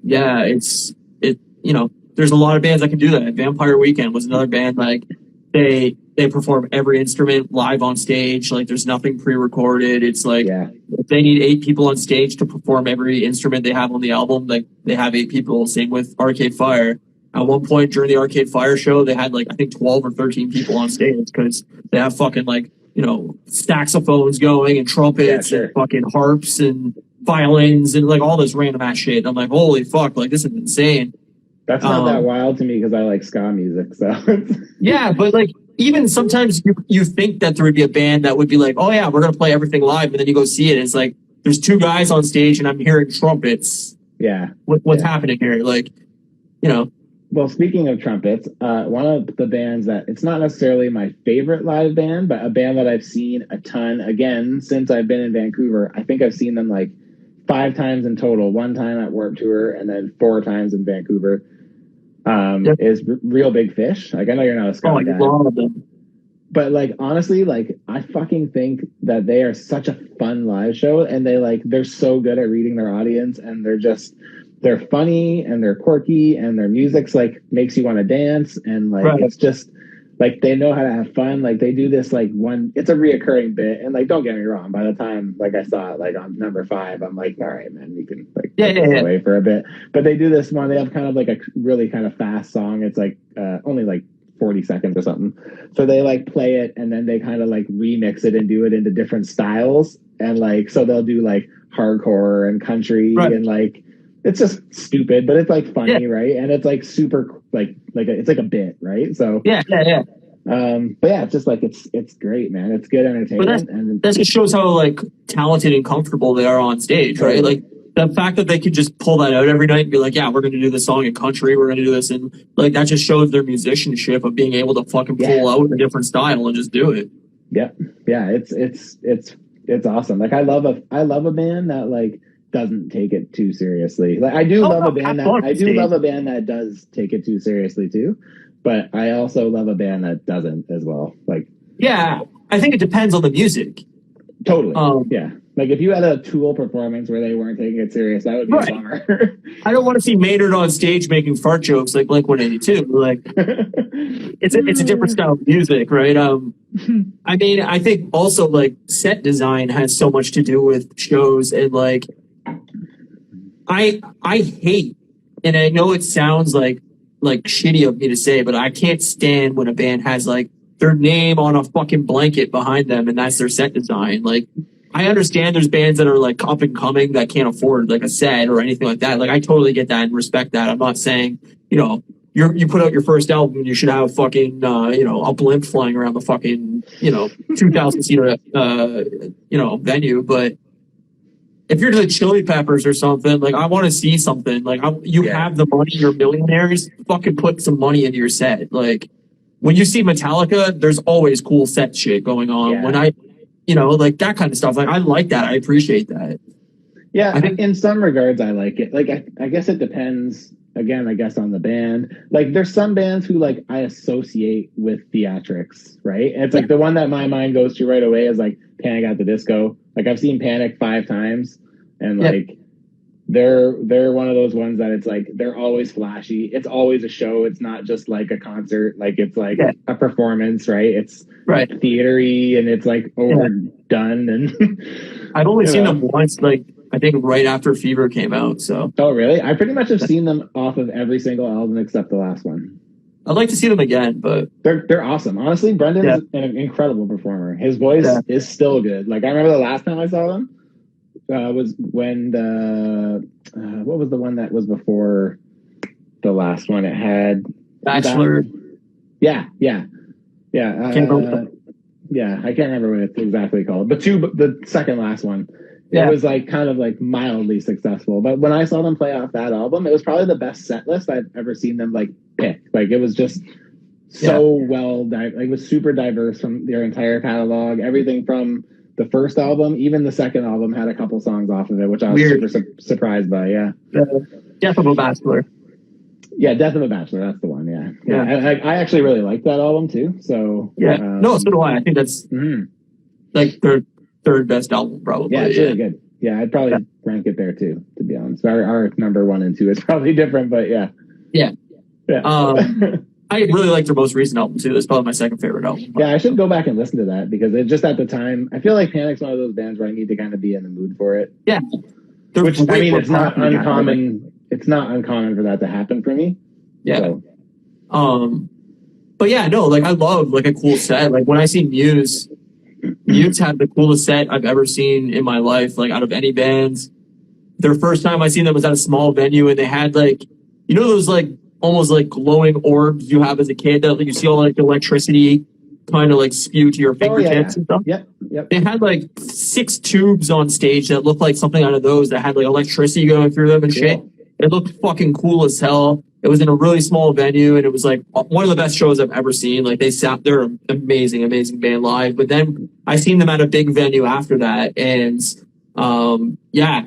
yeah, you know, there's a lot of bands that can do that. Vampire Weekend was another band like they perform every instrument live on stage. Like there's nothing pre-recorded. It's like if they need 8 people on stage to perform every instrument they have on the album, like they have 8 people. Same with Arcade Fire. At one point during the Arcade Fire show, they had like I think 12 or 13 people on stage because they have fucking like, you know, saxophones going and trumpets and fucking harps and violins and like all this random ass shit. And I'm like, holy fuck, like this is insane. That's not that wild to me because I like ska music. So yeah, but like even sometimes you think that there would be a band that would be like, oh yeah, we're gonna play everything live, and then you go see it. And it's like there's 2 guys on stage and I'm hearing trumpets. Yeah, what's happening here? Like, you know. Well, speaking of trumpets, one of the bands that it's not necessarily my favorite live band, but a band that I've seen a ton again since I've been in Vancouver. I think I've seen them like 5 times in total. 1 time at Warped Tour and then 4 times in Vancouver. Is Real Big Fish. Like I know you're not a ska guy, but like honestly, like I fucking think that they are such a fun live show, and they're so good at reading their audience, and they're funny and they're quirky and their music's like makes you want to dance, and like it's just like they know how to have fun. Like they do this like it's a reoccurring bit, and like don't get me wrong, by the time like I saw it like on number 5, I'm like, all right, man, you can like away for a bit. But they do this one. They have kind of like a really kind of fast song. It's like only like 40 seconds or something. So they like play it and then they kind of like remix it and do it into different styles, and like so they'll do like hardcore and country and like. It's just stupid, but it's like funny, right? And it's like super, it's like a bit, right? So yeah. But yeah, it's just like it's great, man. It's good entertainment, and that just shows how like talented and comfortable they are on stage, right? Like the fact that they could just pull that out every night and be like, yeah, we're going to do this song in country, we're going to do this, and like that just shows their musicianship of being able to fucking pull out a different style and just do it. Yeah, it's awesome. Like I love a band that like doesn't take it too seriously. Like I do love a band that does take it too seriously too, but I also love a band that doesn't as well. Like yeah, I think it depends on the music. Totally. Yeah. Like if you had a Tool performance where they weren't taking it serious, that would be a bummer. I don't want to see Maynard on stage making fart jokes like Blink-182. Like it's a different style of music, right? I mean, I think also like set design has so much to do with shows, and like I hate, and I know it sounds like shitty of me to say, but I can't stand when a band has like their name on a fucking blanket behind them and that's their set design. Like I understand there's bands that are like up and coming that can't afford like a set or anything like that. Like I totally get that and respect that. I'm not saying, you know, you put out your first album and you should have fucking you know, a blimp flying around the fucking, you know, 2,000 seater you know, venue, but if you're the Chili Peppers or something, like I want to see something. Like you have the money, you're millionaires. Fucking put some money into your set. Like when you see Metallica, there's always cool set shit going on. Yeah. When you know, like that kind of stuff. Like I like that. I appreciate that. Yeah, I think in some regards I like it. Like I guess it depends. Again, I guess on the band. Like there's some bands who like I associate with theatrics, right? And it's like the one that my mind goes to right away is like Panic at the Disco. Like I've seen Panic 5 times, and like they're one of those ones that it's like they're always flashy. It's always a show. It's not just like a concert. Like it's like a performance, right? It's theatery and it's like overdone. And I've only seen them once. Like I think right after Fever came out. So. Oh, really? I pretty much have seen them off of every single album except the last one. I'd like to see them again, but they're awesome. Honestly, Brendan is an incredible performer. His voice is still good. Like I remember the last time I saw them was when what was the one that was before the last one? It had Bachelor. Yeah. I can't remember what it's exactly called. But the second last one. It was like kind of like mildly successful. But when I saw them play off that album, it was probably the best set list I've ever seen them like pick. Like it was just so it was super diverse from their entire catalog. Everything from the first album, even the second album had a couple songs off of it, which I was super surprised by. Yeah. Death of a Bachelor. Yeah, Death of a Bachelor. That's the one. Yeah. I actually really liked that album too. So no, so do I. I think that's like their third best album, probably. Yeah, it's really good. Yeah, I'd probably rank it there too, to be honest. Our number 1 and 2 is probably different, but yeah. I really like their most recent album too. That's probably my second favorite album. Yeah, I should go back and listen to that because it just at the time, I feel like Panic's one of those bands where I need to kind of be in the mood for it. Yeah, which I mean, it's not uncommon. It's not uncommon for that to happen for me. Yeah. So. But yeah, no, like I love like a cool set. Like when I see Muse had the coolest set I've ever seen in my life, like out of any bands. Their first time I seen them was at a small venue, and they had like, you know, those like almost like glowing orbs you have as a kid that like you see all like electricity kind of like spew to your fingertips and stuff. Yep. They had like 6 tubes on stage that looked like something out of those that had like electricity going through them and shit. It looked fucking cool as hell. It was in a really small venue, and it was like one of the best shows I've ever seen. Like they're an amazing band live. But then I seen them at a big venue after that, and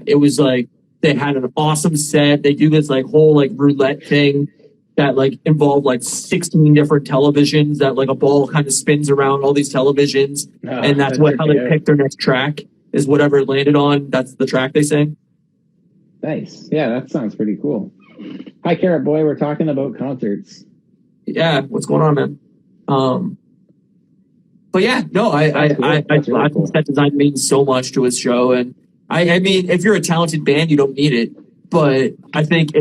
it was like they had an awesome set. They do this like whole like roulette thing that like involved like 16 different televisions that like a ball kind of spins around all these televisions, and that's how they picked their next track is whatever it landed on. That's the track they sang. Nice. Yeah, that sounds pretty cool. Hi, Carrot Boy. We're talking about concerts. Yeah, what's going on, man? But yeah, no, I think set design means so much to his show, and I mean, if you're a talented band, you don't need it. But I think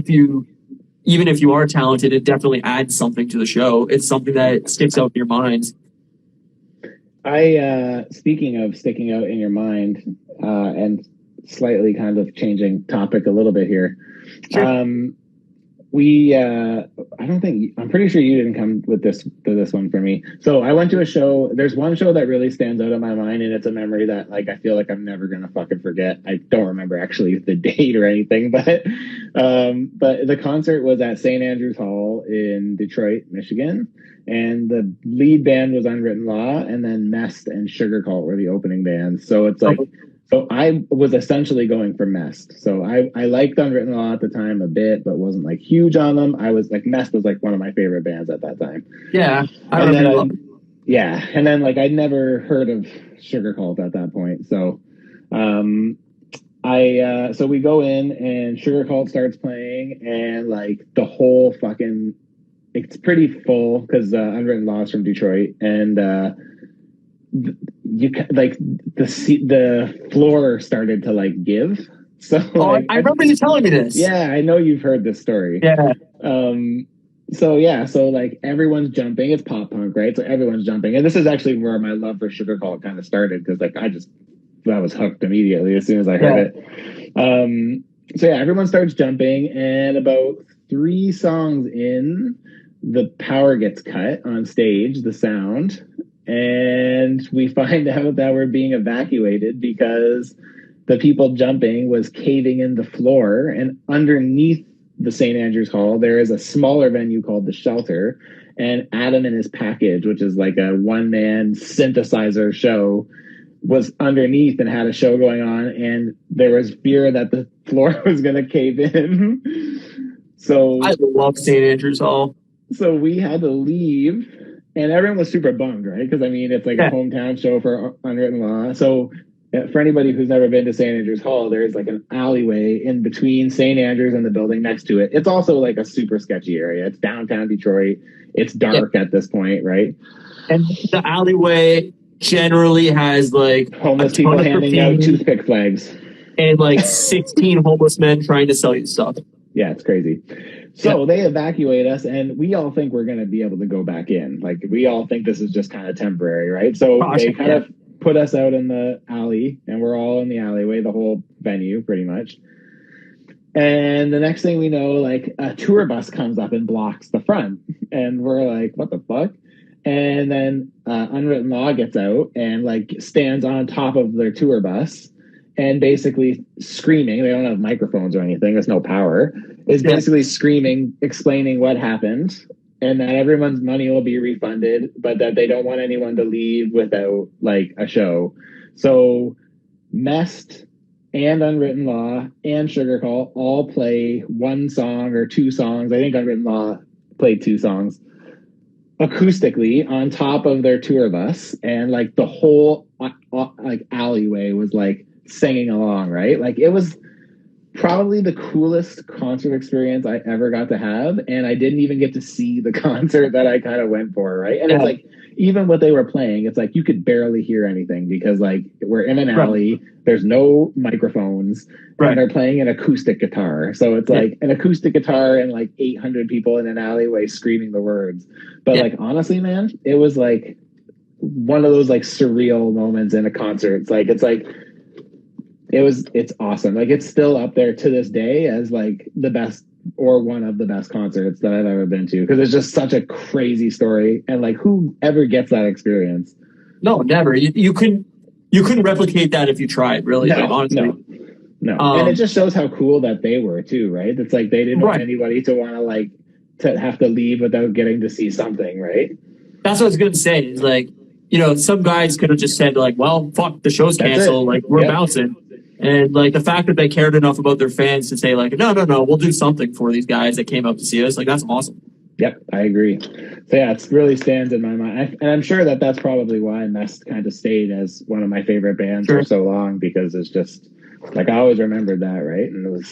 even if you are talented, it definitely adds something to the show. It's something that sticks out in your mind. Speaking of sticking out in your mind, and slightly kind of changing topic a little bit here. Sure. I'm pretty sure you didn't come with this one for me. So I went to a show. There's one show that really stands out in my mind, and it's a memory that like I feel like I'm never gonna fucking forget. I don't remember actually the date or anything, but the concert was at St. Andrews Hall in Detroit, Michigan, and the lead band was Unwritten Law, and then Mest and Sugar Cult were the opening bands. So it's like. So I was essentially going for Mest. So I liked Unwritten Law at the time a bit, but wasn't like huge on them. I was like, Mest was like one of my favorite bands at that time. Yeah. And then like I'd never heard of Sugar Cult at that point. So so we go in and Sugar Cult starts playing, and like the whole fucking, it's pretty full because Unwritten Law is from Detroit, and you like the floor started to like give. So like, I remember you telling me this. Yeah, I know you've heard this story. Yeah. So like everyone's jumping. It's pop punk, right? So everyone's jumping, and this is actually where my love for Sugar Cult kind of started, because like I was hooked immediately as soon as I heard it. So yeah, everyone starts jumping, and about 3 songs in, the power gets cut on stage, the sound. And we find out that we're being evacuated because the people jumping was caving in the floor, and underneath the St. Andrews Hall, there is a smaller venue called The Shelter, and Adam and His Package, which is like a one-man synthesizer show, was underneath and had a show going on, and there was fear that the floor was going to cave in. So I love St. Andrews Hall. So we had to leave. And everyone was super bummed, right? Because, I mean, it's like a hometown show for Unwritten Law. So for anybody who's never been to St. Andrews Hall, there's like an alleyway in between St. Andrews and the building next to it. It's also like a super sketchy area. It's downtown Detroit. It's dark at this point, right? And the alleyway generally has like homeless people handing out toothpick flags. and like 16 homeless men trying to sell you stuff. Yeah, it's crazy. So they evacuate us, and we all think we're going to be able to go back in. Like, we all think this is just kind of temporary, right? So they kind of put us out in the alley, and we're all in the alleyway, the whole venue, pretty much. And the next thing we know, like, a tour bus comes up and blocks the front. And we're like, what the fuck? And then Unwritten Law gets out and, like, stands on top of their tour bus and basically screaming. They don't have microphones or anything. There's no power. Is basically screaming, explaining what happened, and that everyone's money will be refunded, but that they don't want anyone to leave without, like, a show. So Mest and Unwritten Law and Sugar Cult all play one song or two songs. I think Unwritten Law played two songs acoustically on top of their tour bus, and, like, the whole like alleyway was, like, singing along, right? Like, it was probably the coolest concert experience I ever got to have, and I didn't even get to see the concert that I kind of went for, right? And it's like, even what they were playing, it's like you could barely hear anything because, like, we're in an alley, there's no microphones, and they're playing an acoustic guitar. So it's like an acoustic guitar and, like, 800 people in an alleyway screaming the words. But like, honestly, man, it was like one of those, like, surreal moments in a concert. It's awesome. Like, it's still up there to this day as, like, the best or one of the best concerts that I've ever been to, because it's just such a crazy story, and, like, who ever gets that experience? No, never. You couldn't replicate that if you tried, really. No, like, honestly. No. And it just shows how cool that they were too, right? It's like they didn't want anybody to want to, like, to have to leave without getting to see something, right? That's what I was gonna say. Is, like, you know, some guys could have just said, like, well, fuck, the show's canceled, like, we're bouncing. And, like, the fact that they cared enough about their fans to say, like, no, we'll do something for these guys that came up to see us, like, that's awesome. Yep, I agree. So yeah, it really stands in my mind, and I'm sure that that's probably why Mest kind of stayed as one of my favorite bands for so long, because it's just, like, I always remembered that, right? And it was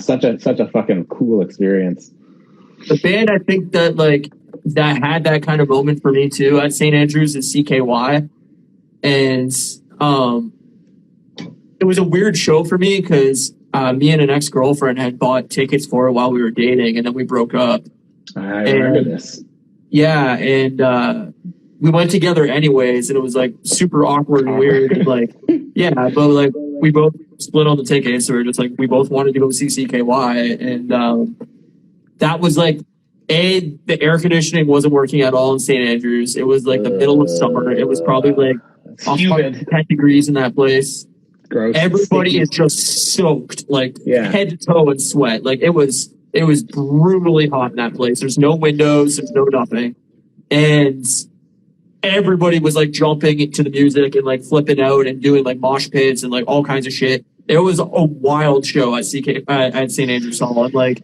such a fucking cool experience. The band I think that, like, that had that kind of moment for me too at St. Andrews is CKY, and it was a weird show for me because me and an ex-girlfriend had bought tickets for it while we were dating, and then we broke up. I remember this. Yeah, and we went together anyways, and it was, like, super awkward and weird. And, like, but, like, we both split on the tickets, so we were just like, we both wanted to go see CKY, and that was, like, the air conditioning wasn't working at all in St. Andrews. It was, like, the middle of summer. It was probably, like, 10 degrees in that place. Gross. Everybody is just soaked, like, head to toe in sweat. Like, it was brutally hot in that place. There's no windows, there's no nothing. And everybody was, like, jumping into the music and, like, flipping out and doing, like, mosh pits and, like, all kinds of shit. It was a wild show at at St. Andrews Hall. And, like,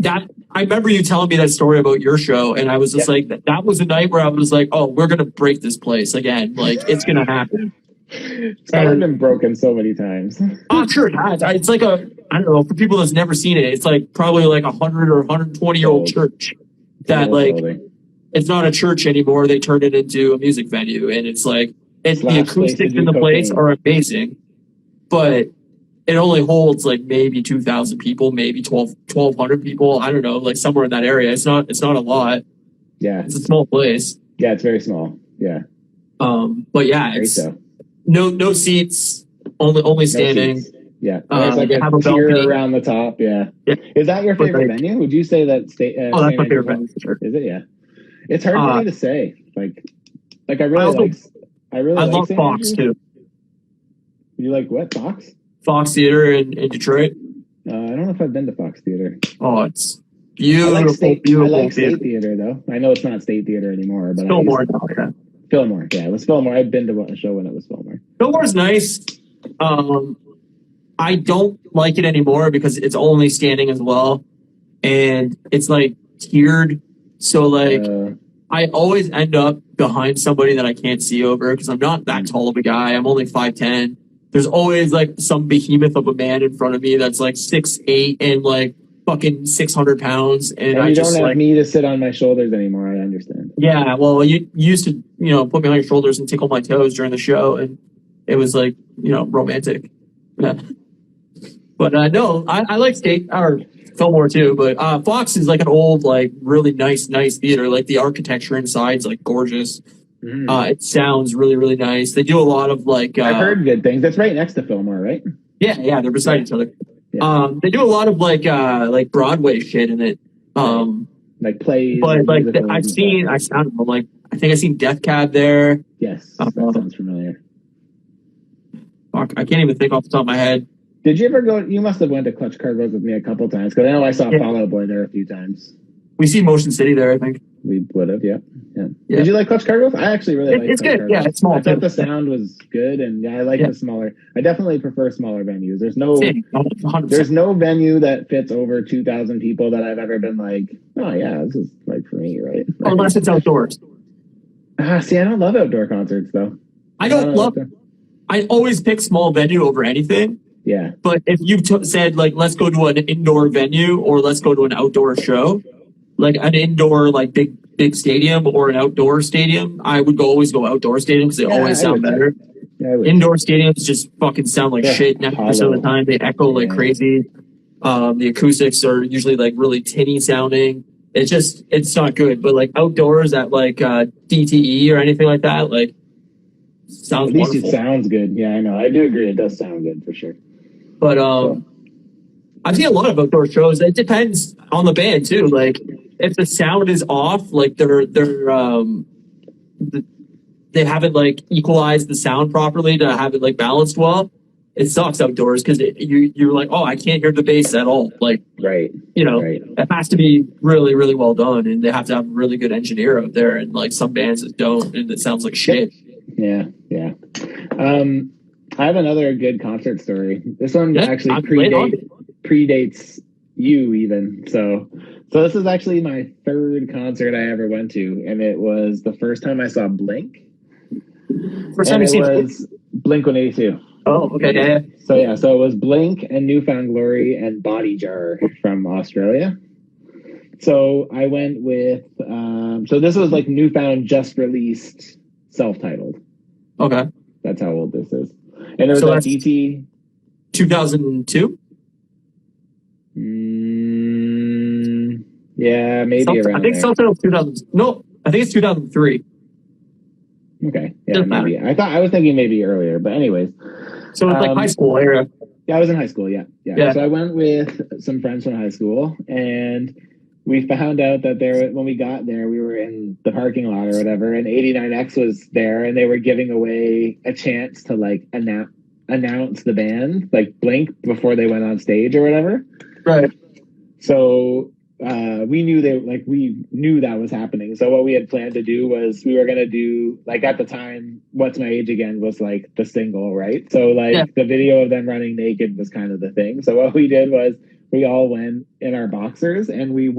that, I remember you telling me that story about your show, and I was just like, that was a night where I was like, oh, we're gonna break this place again. Like, it's gonna happen. It's been broken so many times. Oh, sure it has. It's like I don't know, for people that's never seen it, it's like probably like 100 or 120-year-old church that, like, it's not a church anymore. They turned it into a music venue, and it's like, the acoustics in the place are amazing, but it only holds, like, maybe 2,000 people, maybe 1,200 people. I don't know, like, somewhere in that area. It's not a lot. Yeah, it's a small place. Yeah, it's very small. Yeah. But yeah, it's no seats, only standing. Seats. Yeah, there's like a tier around the top. Yeah. Is that your favorite venue? Would you say that that's my favorite venue. Sure. Is it? Yeah. It's hard for me to say. Like I really love Fox too. You like what? Fox? Fox Theater in Detroit. I don't know if I've been to Fox Theater. Oh, it's beautiful. I like State Theater though. I know it's not State Theater anymore, but Fillmore. Fillmore, yeah, it was Fillmore. I've been to a show when it was Fillmore. Fillmore's nice. I don't like it anymore because it's only standing as well, and it's, like, tiered. So, like, I always end up behind somebody that I can't see over because I'm not that tall of a guy. I'm only 5'10". There's always, like, some behemoth of a man in front of me that's, like, 6'8" and, like, fucking 600 pounds. And I you just, don't have like, me to sit on my shoulders anymore. I understand. Yeah, well, you used to, put me on your shoulders and tickle my toes during the show, and it was, like, romantic. Yeah. But no, I like State or Fillmore too. But Fox is like an old, like really nice theater. Like the architecture inside is like gorgeous. It sounds really nice. They do a lot of like. I've heard good things. That's right next to Fillmore, right? Yeah, they're beside each other. Yeah. They do a lot of like Broadway shit in it. Like plays. But like I think I've seen Death Cab there. Yes, that sounds familiar. Fuck, I can't even think off the top of my head. Did you ever go? You must have went to Clutch Cargoes with me a couple times because I know I saw Fall Out Boy there a few times. We see Motion City there, I think. We would have, yeah. Did you like Clutch Cargoes? I actually really like. It's good. Cargoes. Yeah, it's small. I thought the sound was good, and I like the smaller. I definitely prefer smaller venues. There's no venue that fits over 2,000 people that I've ever been like, oh yeah, this is like for me, right? Unless it's outdoors. See, I don't love outdoor concerts though. I always pick small venue over anything. Yeah. But if you said like, let's go to an indoor venue or let's go to an outdoor show, like an indoor like big stadium or an outdoor stadium, I would always go outdoor stadium because they always sound better. Yeah, indoor stadiums just fucking sound like shit 90% of the time. They echo like crazy. The acoustics are usually like really tinny sounding. It's not good. But like outdoors at like DTE or anything like that, like sounds at least wonderful. It sounds good. Yeah, I know. I do agree. It does sound good for sure. But I've seen a lot of outdoor shows. It depends on the band too. Like if the sound is off, like they haven't like equalized the sound properly to have it like balanced well. It sucks outdoors because you're like, oh, I can't hear the bass at all. Like, right. It has to be really well done, and they have to have a really good engineer out there. And like some bands that don't, and it sounds like shit. Yeah. I have another good concert story. This one actually predates you even. So this is actually my third concert I ever went to, and it was the first time I saw Blink. First time you seen Blink-182. Oh, okay, yeah. So it was Blink and Newfound Glory and Body Jar from Australia. So I went with so this was like Newfound just released self-titled. Okay. That's how old this is. And it was at DT 2002? Yeah, maybe around I think self-titled 2000. No, I think it's 2003. Okay. Yeah, maybe. I was thinking maybe earlier, but anyways. So it's like high school era. Yeah, I was in high school, yeah. So I went with some friends from high school, and we found out that when we got there, we were in the parking lot or whatever, and 89X was there, and they were giving away a chance to like announce the band, like Blink, before they went on stage or whatever. Right. So we knew that was happening. So what we had planned to do was we were going to do, like at the time, What's My Age Again was like the single, right? So like the video of them running naked was kind of the thing. So what we did was we all went in our boxers and we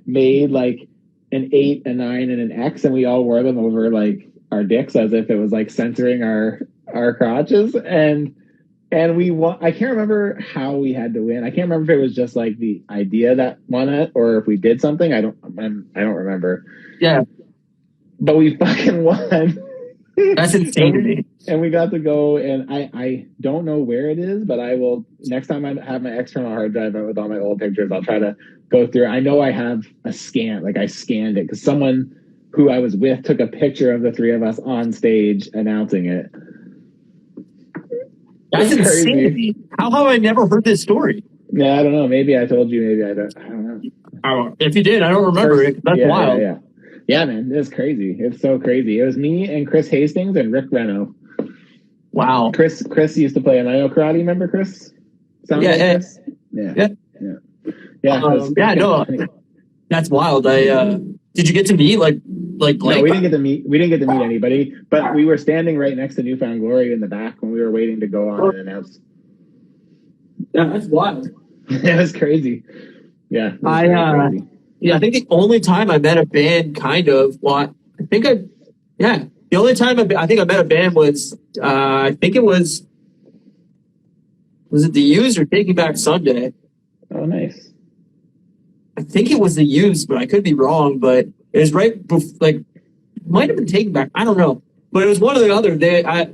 made like an 8, a 9, and an X, and we all wore them over like our dicks as if it was like censoring our crotches. And we won. I can't remember how we had to win. I can't remember if it was just like the idea that won it or if we did something. I don't remember. Yeah. But we fucking won. That's insane to me. And we got to go, and I don't know where it is, but I will, next time I have my external hard drive out with all my old pictures, I'll try to go through. I know I have a scan, like I scanned it because someone who I was with took a picture of the three of us on stage announcing it. That's insane. How have I never heard this story? Yeah, I don't know. Maybe I told you. Maybe I don't know. If you did, I don't remember it. That's wild. Yeah, man. It's crazy. It's so crazy. It was me and Chris Hastings and Rick Reno. Wow. Chris used to play in I Know Karate. Remember Chris? Yeah. No, that's wild. Did you get to meet like Blake? No, we didn't get to meet anybody, but we were standing right next to Newfound Glory in the back when we were waiting to go on and announce. Yeah, that's wild. It was crazy. Yeah. Crazy. Yeah, I think the only time I met a band the only time I think I met a band was I think it was it The Used or Taking Back Sunday? Oh, nice. I think it was The Used, but I could be wrong. But it was right before, like, might have been Taking Back. I don't know, but it was one or the other.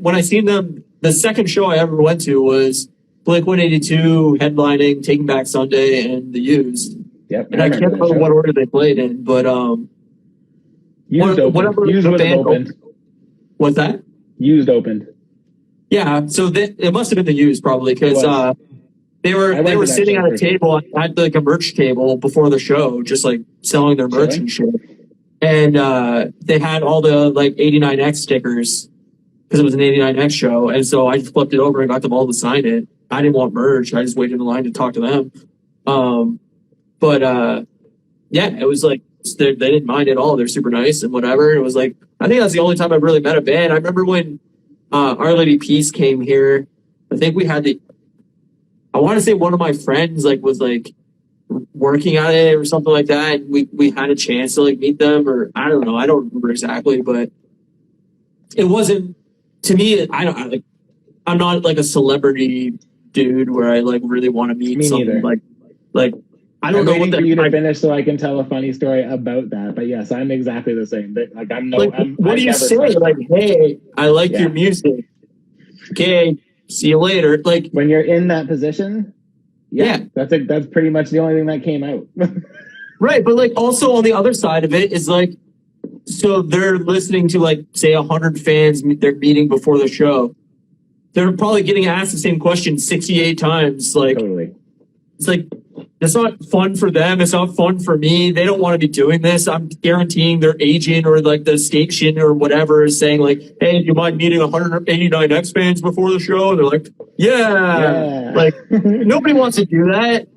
When I seen them, the second show I ever went to was Blink-182 headlining Taking Back Sunday and The Used. Yep. And I can't remember what order they played in, but Used whatever Used the would have band opened. What's that? Used opened. Yeah, so it must have been The Used probably because they were sitting at a table at like a merch table before the show, just like selling their merch and shit. And they had all the like 89X stickers because it was an 89X show, and so I just flipped it over and got them all to sign it. I didn't want merch; I just waited in line to talk to them. Yeah, it was like they didn't mind at all. They're super nice and whatever. It was like I think that's the only time I've really met a band. I remember when Our Lady Peace came here. I think we had I want to say one of my friends like was like working on it or something like that. And we had a chance to like meet them, or I don't know. I don't remember exactly, but it wasn't to me. I'm not like a celebrity dude where I like really want to meet someone like I don't know what for you to finish so I can tell a funny story about that. But yes, I'm exactly the same. Like what do you say? Like, hey, I like your music. Okay, see you later. Like when you're in that position, that's pretty much the only thing that came out. Right, but like also on the other side of it is like, so they're listening to like say 100 fans. They're meeting before the show. They're probably getting asked the same question 68 times. Like, totally. It's like, it's not fun for them. It's not fun for me. They don't want to be doing this. I'm guaranteeing their agent or like the station or whatever is saying like, hey, do you mind meeting 189X fans before the show? And they're like, yeah. Like, nobody wants to do that.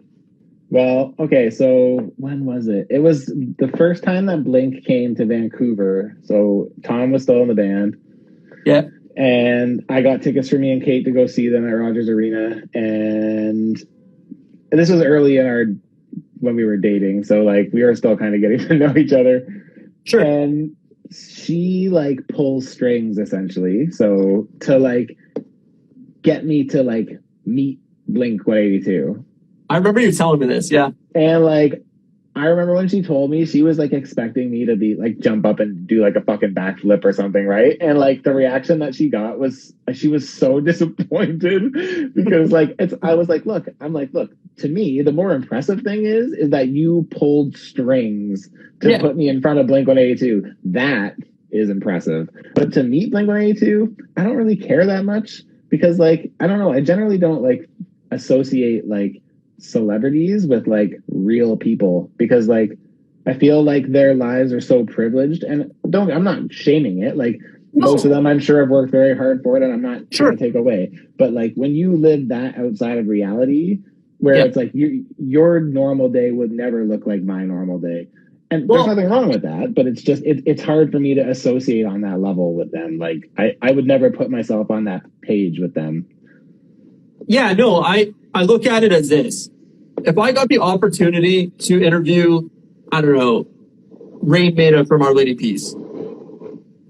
Well, okay, so when was it? It was the first time that Blink came to Vancouver. So Tom was still in the band. Yeah. And I got tickets for me and Kate to go see them at Rogers Arena. And this was early in when we were dating. So like we were still kind of getting to know each other. Sure. And she like pulls strings essentially. So to like get me to like meet Blink-182. I remember you telling me this, yeah. And like, I remember when she told me, she was like expecting me to be like jump up and do like a fucking backflip or something, right? And like the reaction that she got was she was so disappointed because like I was like, look, to me, the more impressive thing is that you pulled strings to put me in front of Blink-182. That is impressive. But to meet Blink-182, I don't really care that much because like I don't know, I generally don't like associate like celebrities with like real people because like I feel like their lives are so privileged, and I'm not shaming it, like most of them I'm sure have worked very hard for it and I'm not trying to take away, but like when you live that outside of reality where it's like your normal day would never look like my normal day, and there's nothing wrong with that, but it's just it's hard for me to associate on that level with them. Like I would never put myself on that page with them. Yeah, no, I look at it as this. If I got the opportunity to interview, I don't know, Rain Maida from Our Lady Peace,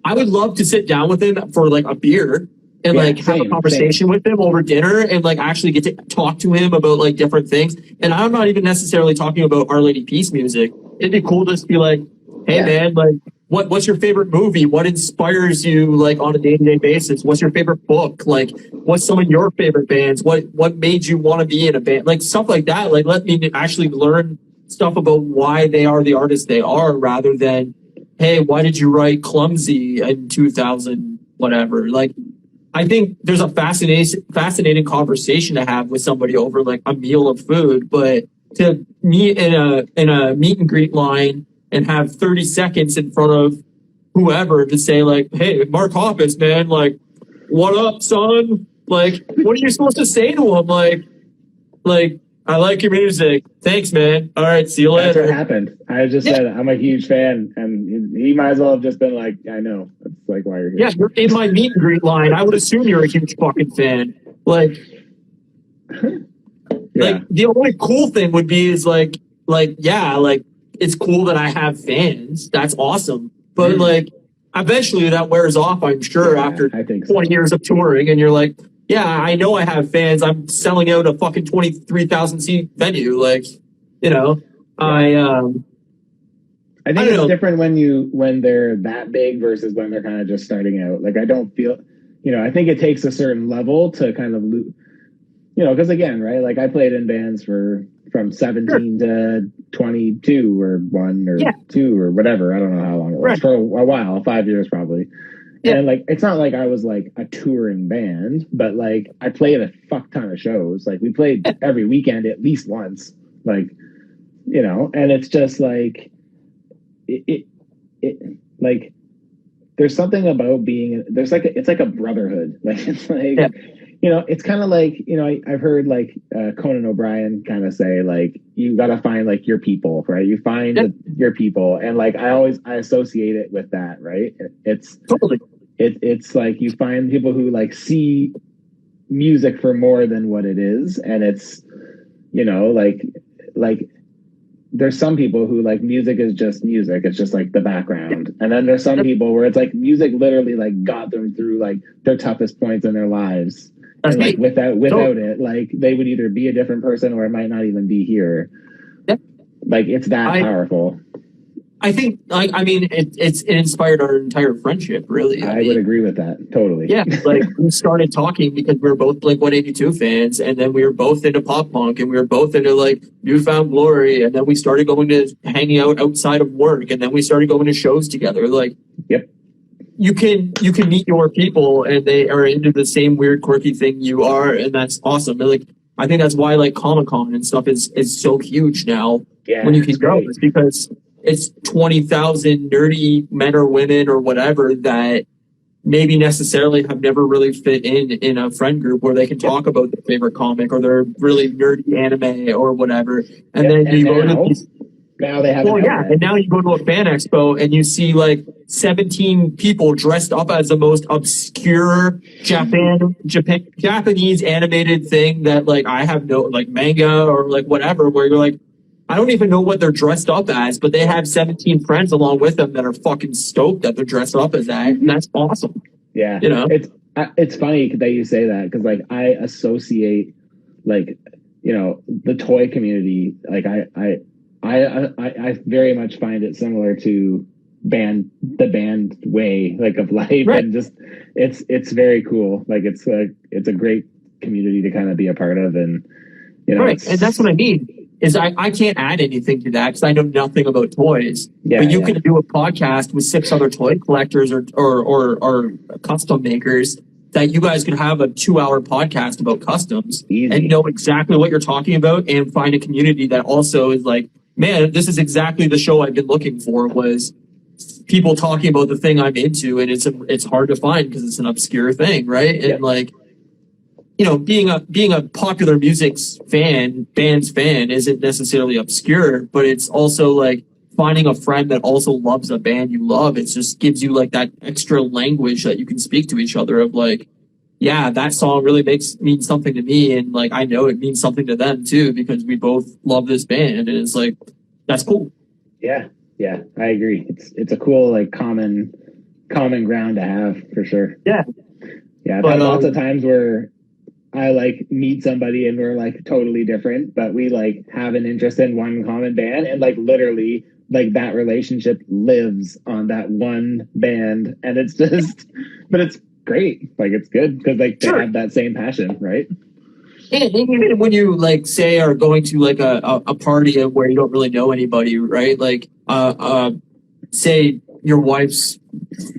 I would love to sit down with him for like a beer and have a conversation with him over dinner and like actually get to talk to him about like different things. And I'm not even necessarily talking about Our Lady Peace music. It'd be cool just to be like, hey man, like what's your favorite movie? What inspires you like on a day-to-day basis? What's your favorite book? Like what's some of your favorite bands? What made you want to be in a band? Like stuff like that. Like let me actually learn stuff about why they are the artists they are rather than, hey, why did you write Clumsy in 2000 whatever? Like I think there's a fascinating conversation to have with somebody over like a meal of food, but to meet in a meet and greet line and have 30 seconds in front of whoever to say like, hey, Mark Hoppus, man, like, what up, son? Like, what are you supposed to say to him? Like, I like your music. Thanks, man. All right, see you later. That's what happened. I just said I'm a huge fan, and he might as well have just been like, I know. That's like why you're here. Yeah, you're in my meet and greet line. I would assume you're a huge fucking fan. Like, like the only cool thing would be is like it's cool that I have fans. That's awesome. But like eventually that wears off, I'm sure, after 20 years of touring, and you're like, yeah, I know I have fans. I'm selling out a fucking 23,000 seat venue. Like, you know, I think it's different when they're that big versus when they're kind of just starting out. Like I don't feel, I think it takes a certain level to kind of you know, because again, right, like I played in bands from 17 to 22 or 1 or 2 or whatever. I don't know how long it was, for a while, 5 years probably. Yeah. And like, it's not like I was like a touring band, but like I played a fuck ton of shows. Like we played every weekend at least once, like, you know, and it's just like, it like, there's something about being, it's like a brotherhood. Like, it's like, you know, it's kind of like, you know, I've heard like Conan O'Brien kind of say, like, you got to find like your people, right? You find your people. And like, I associate it with that, right? It's totally. It's like you find people who like see music for more than what it is. And it's, you know, like there's some people who like music is just music. It's just like the background. And then there's some people where it's like music literally like got them through like their toughest points in their lives. And like without it, like they would either be a different person or it might not even be here. Like it's that powerful. I think, like, I mean, it inspired our entire friendship, really. I would agree with that, totally. Yeah, like, we started talking because we were both Blink-182 fans, and then we were both into pop punk, and we were both into, like, New Found Glory, and then we started going to hanging out outside of work, and then we started going to shows together. Like, you can meet your people, and they are into the same weird, quirky thing you are, and that's awesome. And, like, I think that's why, like, Comic-Con and stuff is so huge now when you can go. It's because it's 20,000 nerdy men or women or whatever that maybe necessarily have never really fit in a friend group where they can talk about their favorite comic or their really nerdy anime or whatever. And then you go to these. Now they have. And now you go to a fan expo and you see like 17 people dressed up as the most obscure Japanese animated thing that like I have no like manga or like whatever, where you're like, I don't even know what they're dressed up as, but they have 17 friends along with them that are fucking stoked that they're dressed up as that, and that's awesome. Yeah, you know, it's funny that you say that because like I associate like, you know, the toy community, like I very much find it similar to the band way like of life, and just it's very cool. Like it's a great community to kind of be a part of, and you know, and that's what I mean. Is I can't add anything to that because I know nothing about toys. But you can do a podcast with 6 other toy collectors or custom makers that you guys could have a 2-hour podcast about customs and know exactly what you're talking about and find a community that also is like, man, this is exactly the show I've been looking for, was people talking about the thing I'm into, and it's hard to find because it's an obscure thing, right? And like, you know, being a popular music's band's fan isn't necessarily obscure, but it's also like finding a friend that also loves a band you love. It just gives you like that extra language that you can speak to each other of like, yeah, that song really means something to me, and like I know it means something to them too because we both love this band, and it's like that's cool. Yeah, I agree. It's a cool like common ground to have for sure. Yeah, I've had lots of times where I like meet somebody and we're like totally different, but we like have an interest in one common band, and like literally like that relationship lives on that one band, and it's just, but it's great. Like it's good because like they have that same passion, right? And even when you like say are going to like a party where you don't really know anybody, right? Like say your wife's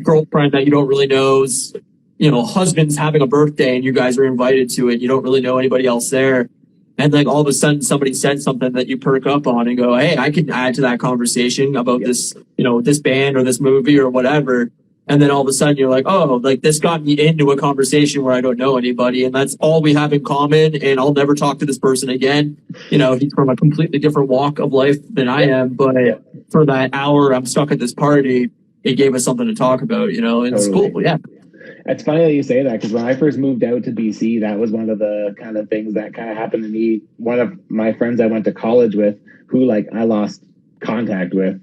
girlfriend that you don't really know's, you know, husband's having a birthday and you guys are invited to it. You don't really know anybody else there. And like all of a sudden somebody said something that you perk up on and go, hey, I can add to that conversation about this, you know, this band or this movie or whatever. And then all of a sudden you're like, oh, like this got me into a conversation where I don't know anybody. And that's all we have in common. And I'll never talk to this person again. You know, he's from a completely different walk of life than I am. But for that hour I'm stuck at this party, it gave us something to talk about, you know, and it's cool. Yeah. It's funny that you say that because when I first moved out to BC, that was one of the kind of things that kind of happened to me. One of my friends I went to college with, who like I lost contact with,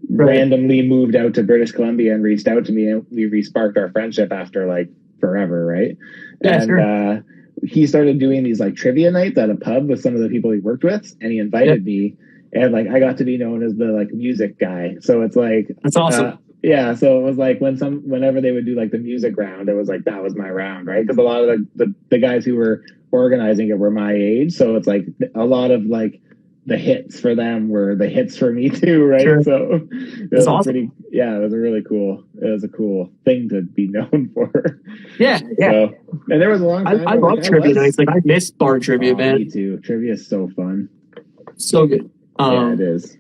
randomly moved out to British Columbia and reached out to me, and we resparked our friendship after like forever, right? And he started doing these like trivia nights at a pub with some of the people he worked with, and he invited me, and like I got to be known as the like music guy. So it's like that's awesome. So it was like whenever they would do like the music round, it was like that was my round, right? Because a lot of the guys who were organizing it were my age, so it's like a lot of like the hits for them were the hits for me too, right? Sure. So it was awesome. it was a cool thing to be known for. Yeah. So, and there was a long time I love trivia nights. Like, I miss bar trivia, man. Me too. Trivia is so fun. So good. Yeah, it is.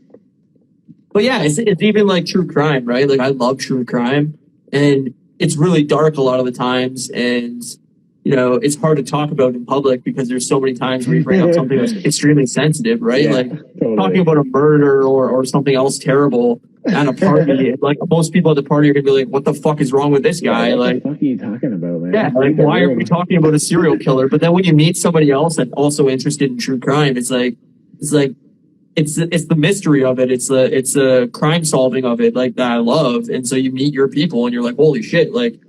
But yeah, it's even like true crime, right? Like, I love true crime, and it's really dark a lot of the times, and you know, it's hard to talk about in public because there's so many times where you bring up something that's extremely sensitive, right? Yeah, like totally. Talking about a murder or something else terrible at a party. Like, most people at the party are gonna be like, "What the fuck is wrong with this guy?" Yeah, what like, the fuck are you talking about, man? Yeah, like, why are we talking about a serial killer? But then when you meet somebody else that's also interested in true crime, it's the mystery of it. It's the crime solving of it, like, that I love. And so you meet your people, and you're like, holy shit! Like,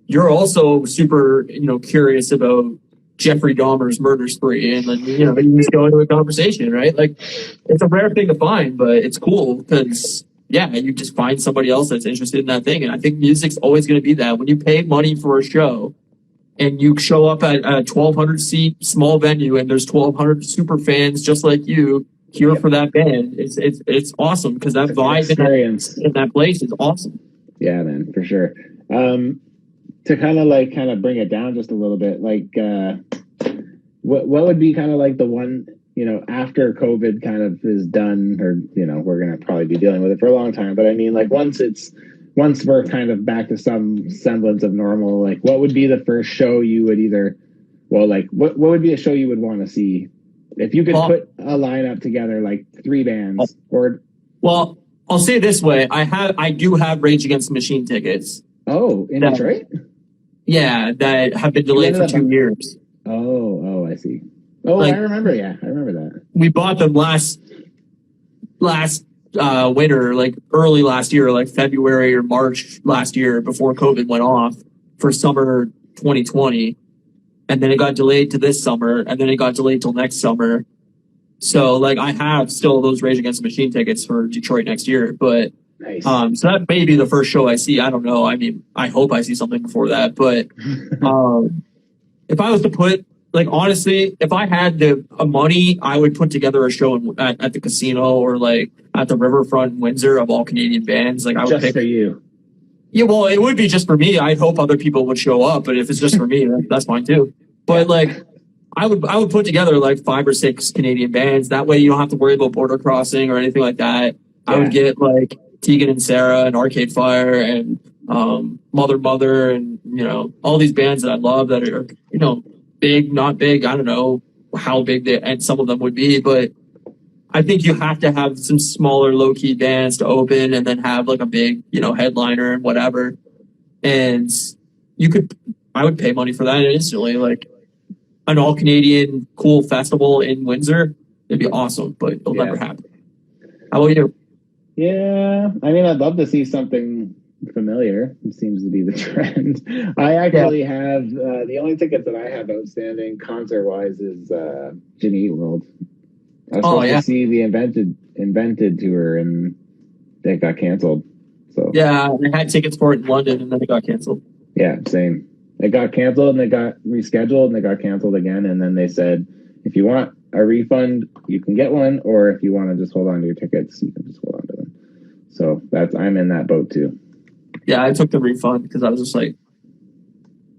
you're also super, curious about Jeffrey Dahmer's murder spree, and then you just go into a conversation, right? Like, it's a rare thing to find, but it's cool because you just find somebody else that's interested in that thing. And I think music's always going to be that. When you pay money for a show and you show up at a 1,200 seat small venue, and there's 1,200 super fans just like you here for that band, it's awesome because that vibe in that place is awesome. Yeah, man, for sure. To kind of bring it down just a little bit, like what would be kind of like the one, after COVID kind of is done, or we're gonna probably be dealing with it for a long time, but I mean, like, once we're kind of back to some semblance of normal, like, what would be the first show you would what would be a show you would want to see if you could put a lineup together, like 3 bands? Well, I'll say it this way: I do have Rage Against the Machine tickets. Oh, in Detroit? Yeah, that have been delayed for 2 years. Oh, I see. Oh, I remember. Yeah, I remember that. We bought them last winter, like early last year, like February or March last year, before COVID went off, for summer 2020, and then it got delayed to this summer, and then it got delayed till next summer. So, like, I have still those Rage Against the Machine tickets for Detroit next year, but nice. So that may be the first show I see. I don't know. I mean, I hope I see something before that. But if I was to put, like, honestly, if I had the money, I would put together a show at the casino or like at the riverfront in Windsor of all Canadian bands. Like, I would just pick for you. Yeah, well, it would be just for me. I'd hope other people would show up, but if it's just for me, that's fine too. But like, I would put together like 5 or 6 Canadian bands. That way, you don't have to worry about border crossing or anything like that. Yeah. I would get like Tegan and Sarah and Arcade Fire and Mother and all these bands that I love that are big, not big. I don't know how big and some of them would be, but I think you have to have some smaller low key bands to open, and then have like a big headliner and whatever. And I would pay money for that instantly, like an all Canadian cool festival in Windsor. It'd be awesome, but it'll never happen. How about you? Yeah, I mean, I'd love to see something familiar. It seems to be the trend. I actually have the only tickets that I have outstanding concert-wise is Jimmy Eat World. I was supposed to see the Invented tour, and it got canceled. So yeah, I had tickets for it in London, and then it got canceled. Yeah, same. It got canceled, and it got rescheduled, and it got canceled again. And then they said, if you want a refund, you can get one, or if you want to just hold on to your tickets, you can just hold on to them. So I'm in that boat too. Yeah, I took the refund because I was just like,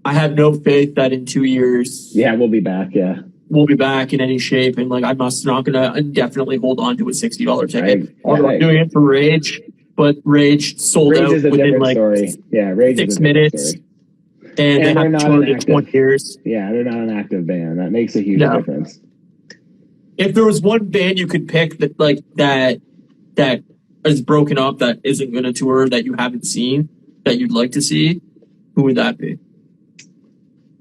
I have no faith that in 2 years. Yeah, we'll be back. Yeah, we'll be back in any shape, and like, I'm not gonna indefinitely hold on to a $60 ticket. I'm doing it for Rage, but Rage sold out within like story. Yeah, Rage 6 minutes. And they have toured in 20 years. Yeah, they're not an active band. That makes a huge difference. If there was one band you could pick that is broken up, that isn't going to tour, that you haven't seen, that you'd like to see, who would that be?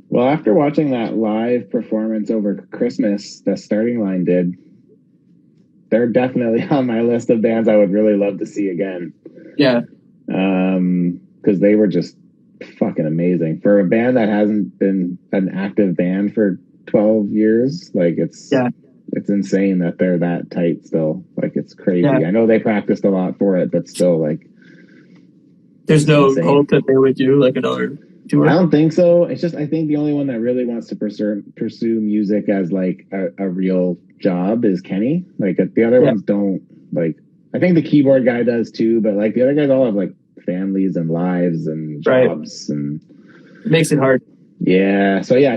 Well, after watching that live performance over Christmas that Starting Line did, they're definitely on my list of bands I would really love to see again. Yeah. Because they were just fucking amazing. For a band that hasn't been an active band for 12 years, like, it's insane that they're that tight still. Like, it's crazy. Yeah. I know they practiced a lot for it, but still, like, there's no hope that they would do like another tour? I don't think so. It's just I think the only one that really wants to pursue music as like a real job is Kenny. Like the other ones don't. Like I think the keyboard guy does too, but like the other guys all have like families and lives and jobs and it makes it hard. Yeah. So yeah,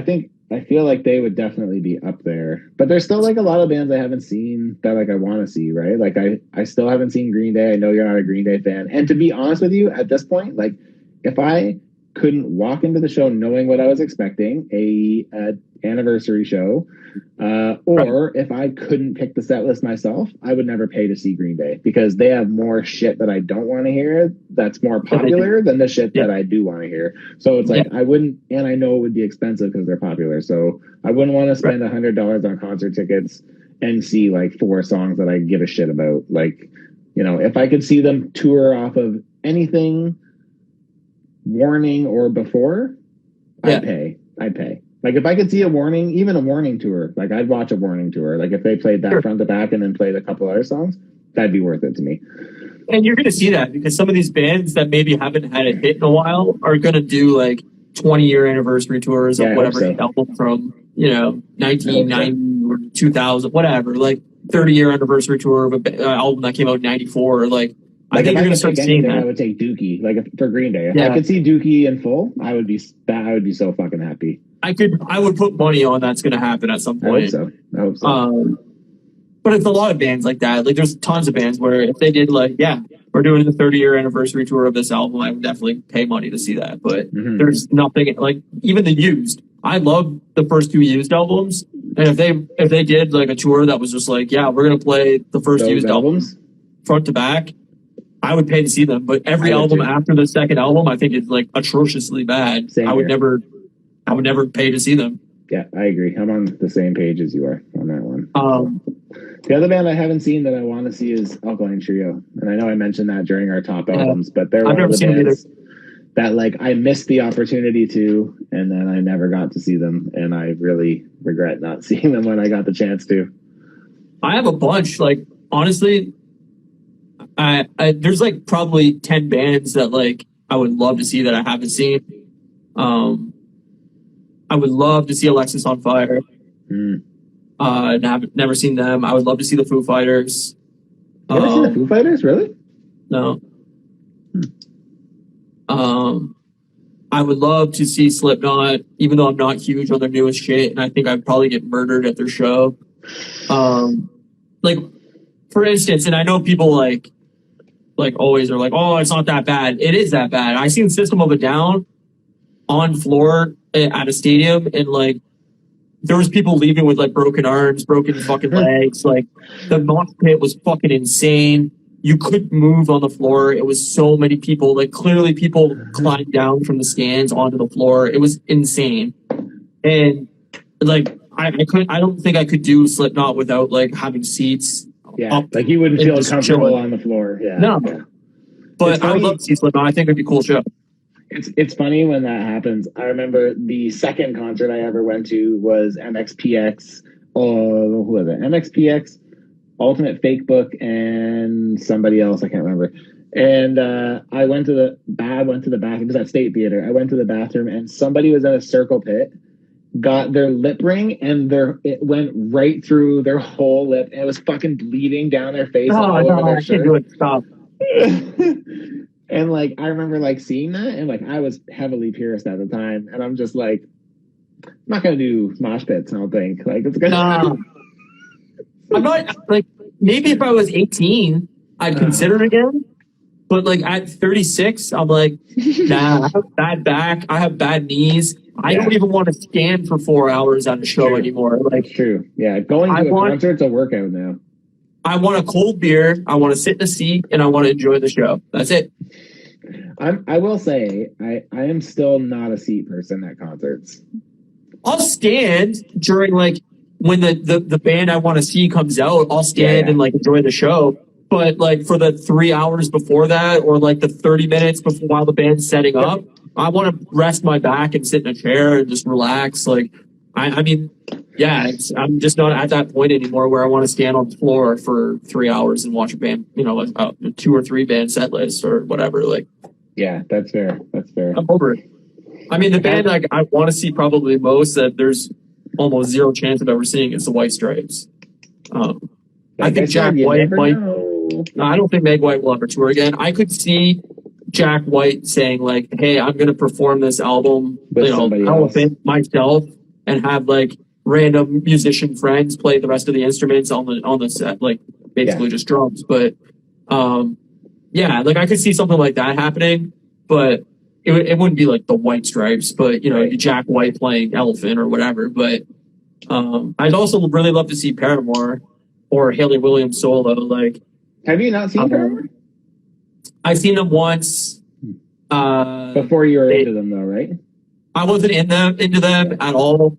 I feel like they would definitely be up there. But there's still like a lot of bands I haven't seen that like I want to see, right? Like I still haven't seen Green Day. I know you're not a Green Day fan. And to be honest with you, at this point, like if I couldn't walk into the show knowing what I was expecting, a anniversary show, or if I couldn't pick the set list myself, I would never pay to see Green Day because they have more shit that I don't want to hear that's more popular than the shit that I do want to hear. So it's like I wouldn't, and I know it would be expensive because they're popular. So I wouldn't want to spend $100 on concert tickets and see like 4 songs that I give a shit about. Like, you know, if I could see them tour off of anything Warning or before, I'd pay. Like if I could see a Warning, even a Warning tour, like I'd watch a Warning tour. Like if they played that front to back and then played a couple other songs, that'd be worth it to me. And you're going to see that because some of these bands that maybe haven't had a hit in a while are going to do like 20-year anniversary tours of whatever album from, 1990 or 2000, whatever, like 30-year anniversary tour of an album that came out in 94. Like I think you're going to start seeing that. I would take Dookie, like for Green Day. If I could see Dookie in full, I would be so fucking happy. I would put money on that's going to happen at some point. I hope so. But it's a lot of bands like that. Like there's tons of bands where if they did like, we're doing the 30-year anniversary tour of this album, I would definitely pay money to see that. But there's nothing like even the Used. I love the first 2 Used albums, and if they did like a tour that was just like, we're going to play the first Used albums front to back, I would pay to see them, but every album after the second album, I think is like atrociously bad. I would never pay to see them. Yeah, I agree. I'm on the same page as you are on that one. The other band I haven't seen that I want to see is Alkaline Trio, and I know I mentioned that during our top albums, but they're one of the bands that like I missed the opportunity to, and then I never got to see them, and I really regret not seeing them when I got the chance to. I have a bunch. Like honestly. There's like probably 10 bands that like I would love to see that I haven't seen. I would love to see Alexis on Fire. Never seen them. I would love to see the Foo Fighters. You ever seen the Foo Fighters? Really? No. I would love to see Slipknot, even though I'm not huge on their newest shit, and I think I'd probably get murdered at their show. Like for instance, and I know people like always are like, oh, it's not that bad. It is that bad. I seen System of a Down on floor at a stadium, and like there was people leaving with like broken arms, broken fucking legs. Like the mosh pit was fucking insane. You couldn't move on the floor. It was so many people. Like clearly people climbed down from the stands onto the floor. It was insane. And like I don't think I could do Slipknot without like having seats. Yeah, like you wouldn't feel comfortable on the floor. Yeah. No. Yeah. But I would love to see Slipknot. I think it'd be a cool show. It's funny when that happens. I remember the second concert I ever went to was MXPX. Oh, who was it? MXPX, Ultimate Fake Book, and somebody else. I can't remember. And I went to the bathroom. It was at State Theater. I went to the bathroom, and somebody was in a circle pit. Got their lip ring and it went right through their whole lip, and it was fucking bleeding down their face. Over their shirt. Do it. Stop. And like I remember like seeing that, and like I was heavily pierced at the time, and I'm just like, I'm not gonna do mosh pits. I don't think like it's gonna. I'm not like maybe if I was 18, I'd consider it again. But like at 36, I'm like, nah. I have bad back. I have bad knees. I don't even want to stand for 4 hours on a show anymore. Like, true. Yeah, going to a concert's a workout now. I want a cold beer. I want to sit in a seat, and I want to enjoy the show. That's it. I will say, I am still not a seat person at concerts. I'll stand during like when the band I want to see comes out. I'll stand and like enjoy the show. But like for the 3 hours before that, or like the 30 minutes before while the band's setting up, I want to rest my back and sit in a chair and just relax. Like, I mean, I'm just not at that point anymore where I want to stand on the floor for 3 hours and watch a band, a 2 or 3 band set list or whatever. Like, yeah, that's fair. I'm over it. I mean, the band like I want to see probably most that there's almost zero chance of ever seeing is the White Stripes. I think Jack White might. No, I don't think Meg White will ever tour again. I could see Jack White saying like, "Hey, I'm going to perform this album, with somebody else myself, and have like random musician friends play the rest of the instruments on the set, like basically just drums." But yeah, like I could see something like that happening, but it wouldn't be like the White Stripes, but Jack White playing Elephant or whatever. But I'd also really love to see Paramore or Haley Williams solo. Like, have you not seen Paramore? I've seen them once. Before you were into them, though, right? I wasn't into them at all.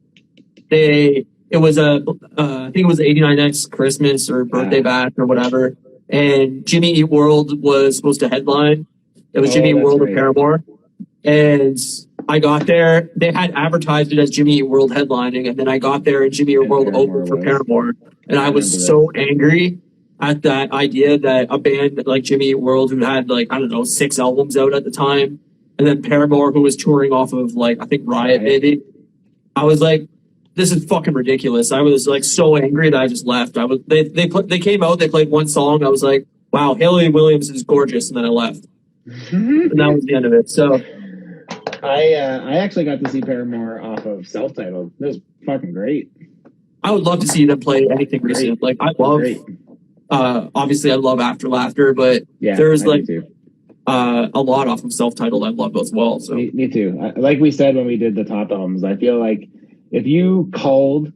I think it was the 89 Next Christmas or birthday bash or whatever. And Jimmy Eat World was supposed to headline. It was Jimmy Eat World of Paramore. And I got there. They had advertised it as Jimmy Eat World headlining. And then I got there and Jimmy Eat World opened for Paramore. And I was so angry at that idea that a band like Jimmy Eat World, who had like, I don't know, 6 albums out at the time, and then Paramore, who was touring off of like, I think Riot maybe. I was like, this is fucking ridiculous. I was like so angry that I just left. They came out, they played one song. I was like, wow, Haley Williams is gorgeous, and then I left. And that was the end of it. So I actually got to see Paramore off of Self-Titled. It was fucking great. I would love to see them play anything recent. Like I love obviously I love After Laughter, but there's like a lot off of Self-Titled I love as well. So me too. Like we said when we did the top albums, I feel like if you culled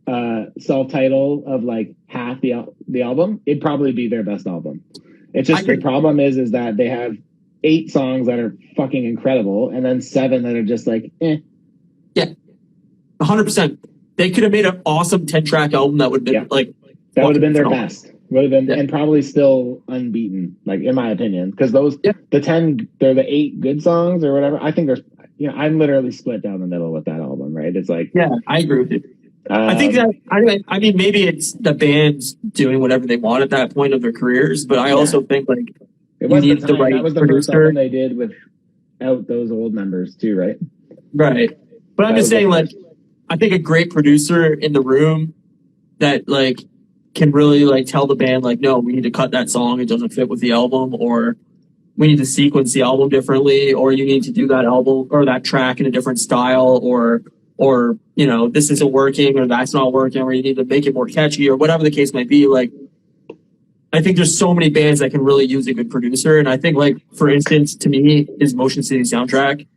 Self-Titled of like half the album, it'd probably be their best album. It's just the problem is that they have 8 songs that are fucking incredible and then 7 that are just like Yeah. 100%. They could have made an awesome 10-track album that would have been that would have been their best. Would have been and probably still unbeaten, like in my opinion. Because those the 10 they're the 8 good songs or whatever. I think there's I'm literally split down the middle with that album, right? It's like I agree with you. I think that I mean maybe it's the band's doing whatever they want at that point of their careers, but I also think like it was the right that was the producer. First album they did without those old members too, right? Right. But I'm just saying, like, I think a great producer in the room that like can really like tell the band like, no, we need to cut that song, it doesn't fit with the album, or we need to sequence the album differently, or you need to do that album or that track in a different style, or this isn't working, or that's not working, or you need to make it more catchy, or whatever the case might be. Like, I think there's so many bands that can really use a good producer. And I think, like, for instance, to me, is Motion City Soundtrack.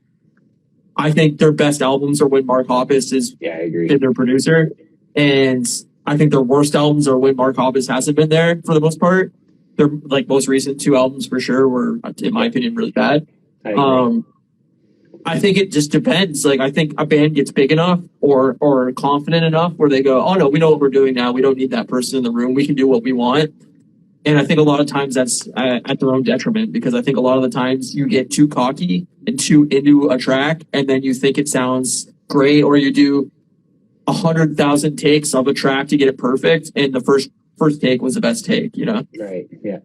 I think their best albums are when Mark Hoppus is their producer. And I think their worst albums are when Mark Hoppus hasn't been there for the most part. Their like most recent 2 albums for sure were, in my opinion, really bad. I think it just depends. Like, I think a band gets big enough or confident enough where they go, oh no, we know what we're doing now. We don't need that person in the room. We can do what we want. And I think a lot of times that's at their own detriment, because I think a lot of the times you get too cocky and too into a track, and then you think it sounds great, or you do 100,000 takes of a track to get it perfect, and the first take was the best take, Right. Yeah.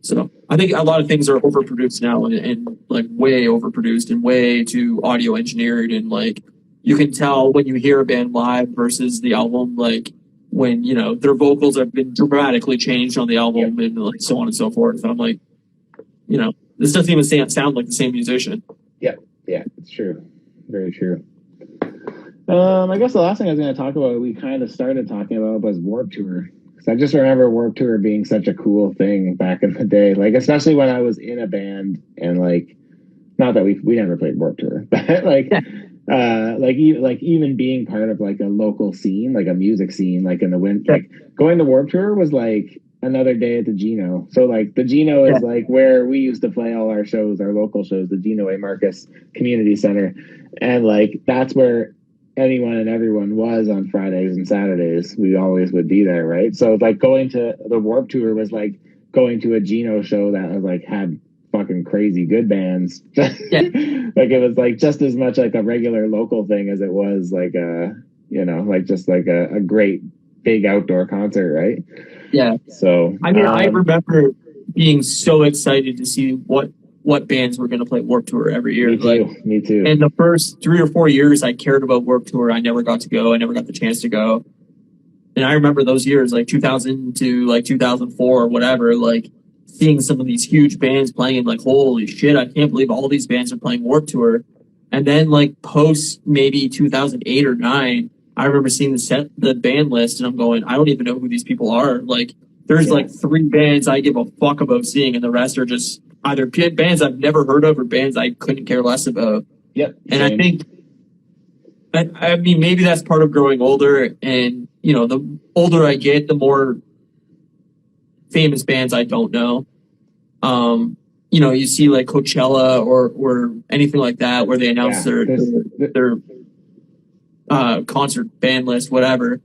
So I think a lot of things are overproduced now, and like way overproduced and way too audio engineered, and like you can tell when you hear a band live versus the album, like when their vocals have been dramatically changed on the album and like so on and so forth. And I'm like, this doesn't even sound like the same musician. Yeah, it's true, very true. I guess the last thing I was going to talk about, we kind of started talking about, was Warped Tour. Because I just remember Warped Tour being such a cool thing back in the day, like especially when I was in a band, and like, not that we never played Warped Tour, but like. Even being part of like a local scene, like a music scene, like in the wind, like going to Warped Tour was like another day at the Gino. So like the Gino is like where we used to play all our shows, our local shows, the Gino A. Marcus Community Center, and like that's where anyone and everyone was on Fridays and Saturdays. We always would be there, right? So like going to the Warped Tour was like going to a Gino show that was like had fucking crazy good bands. Like it was like just as much like a regular local thing as it was like just like a great big outdoor concert, right? Yeah. So I mean, I remember being so excited to see what what bands were going to play Warped Tour every year. Me too. In the first 3 or 4 years I cared about Warped Tour, I never got to go. I never got the chance to go. And I remember those years, like 2000 to like 2004 or whatever, like seeing some of these huge bands playing and like, holy shit, I can't believe all these bands are playing Warped Tour. And then like post maybe 2008 or 9, I remember seeing the band list and I'm going, I don't even know who these people are. Like there's like 3 bands I give a fuck about seeing and the rest are just either bands I've never heard of or bands I couldn't care less about. Yep. And I think, I mean, maybe that's part of growing older. And, you know, the older I get, the more famous bands I don't know. You know, you see like Coachella or anything like that where they announce their concert band list, whatever.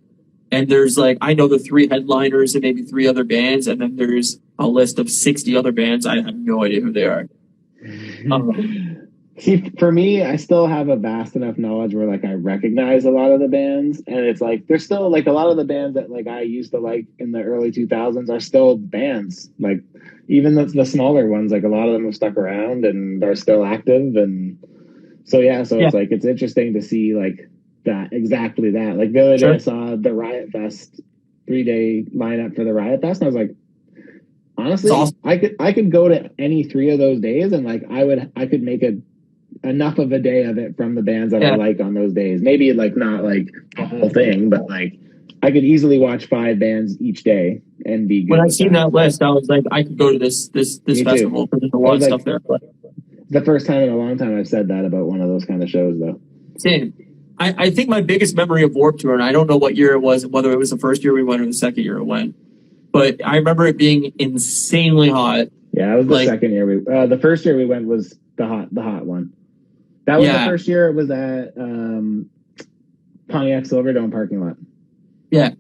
And there's like, I know the 3 headliners and maybe 3 other bands. And then there's a list of 60 other bands. I have no idea who they are. See, for me, I still have a vast enough knowledge where like I recognize a lot of the bands, and it's like there's still like a lot of the bands that like I used to like in the early 2000s are still bands. Like even the smaller ones, like a lot of them have stuck around and are still active, and so it's like it's interesting to see like exactly that. Like the other day I saw the Riot Fest 3-day lineup for the Riot Fest, and I was like, honestly, awesome. I could go to any 3 of those days, and like I could make enough of a day of it from the bands that I like on those days. Maybe like not like the whole thing, but like I could easily watch 5 bands each day and be good. When I seen that list, I was like, I could go to this festival because there's a lot of stuff there. The first time in a long time I've said that about one of those kind of shows, though. Same. I think my biggest memory of Warped Tour, and I don't know what year it was, whether it was the first year we went or the second year it went, but I remember it being insanely hot. Yeah, it was the second year the first year we went was the hot one. That was the first year. It was at Pontiac Silverdome parking lot. Yeah.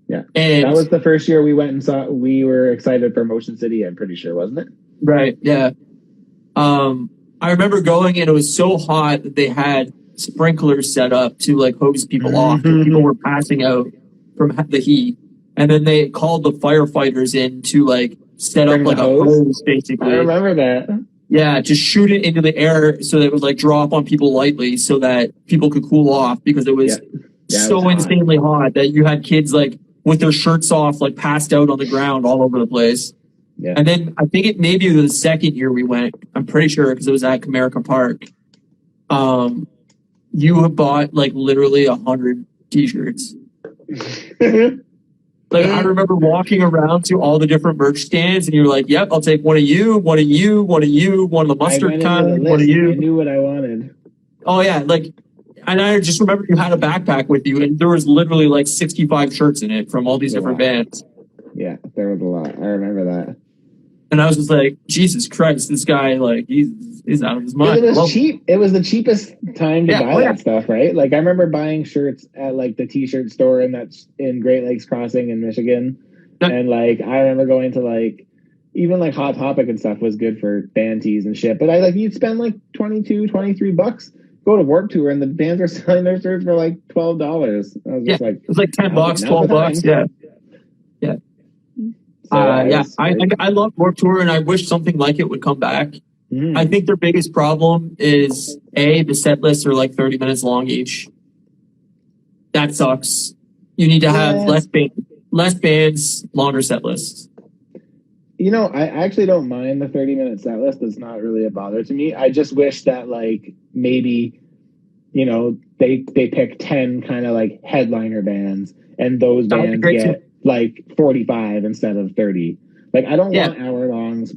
And that was the first year we went and saw. We were excited for Motion City, I'm pretty sure, wasn't it? Right. Yeah. I remember going and it was so hot that they had sprinklers set up to like hose people off. People were passing out from the heat, and then they called the firefighters in to like set up like a hose, basically. I remember that. Yeah, just shoot it into the air so that it would like drop on people lightly so that people could cool off because it was so insanely hot that you had kids like with their shirts off, like passed out on the ground all over the place. Yeah. And then I think it maybe the second year we went, I'm pretty sure because it was at Comerica Park. You have bought like literally 100 t-shirts. Like I remember walking around to all the different merch stands, and you're like, "Yep, I'll take one of you, one of you, one of you, one of the mustard kind, one of you." I knew what I wanted. Oh yeah, like, and I just remember you had a backpack with you, and there was literally like 65 shirts in it from all these different bands. Yeah, there was a lot. I remember that. And I was just like, Jesus Christ, this guy, like, he's out of his mind. It was cheap. It was the cheapest time to buy that stuff, right? Like, I remember buying shirts at, like, the T-shirt store in Great Lakes Crossing in Michigan. And, like, I remember going to, like, even, like, Hot Topic and stuff was good for band tees and shit. But, you'd spend, like, $22-23, go to Warped Tour, and the bands were selling their shirts for, like, $12. I was just like... It was, like, $10, $12, yeah. Yeah. So I love Warped Tour, and I wish something like it would come back. I think their biggest problem is the set lists are like 30 minutes long each. That sucks. You need to have less bands, longer set lists. You know, I actually don't mind the 30-minute set list. It's not really a bother to me. I just wish that like maybe, you know, they pick 10 kind of like headliner bands, and those bands get like 45 instead of 30. Like I don't want hour-longs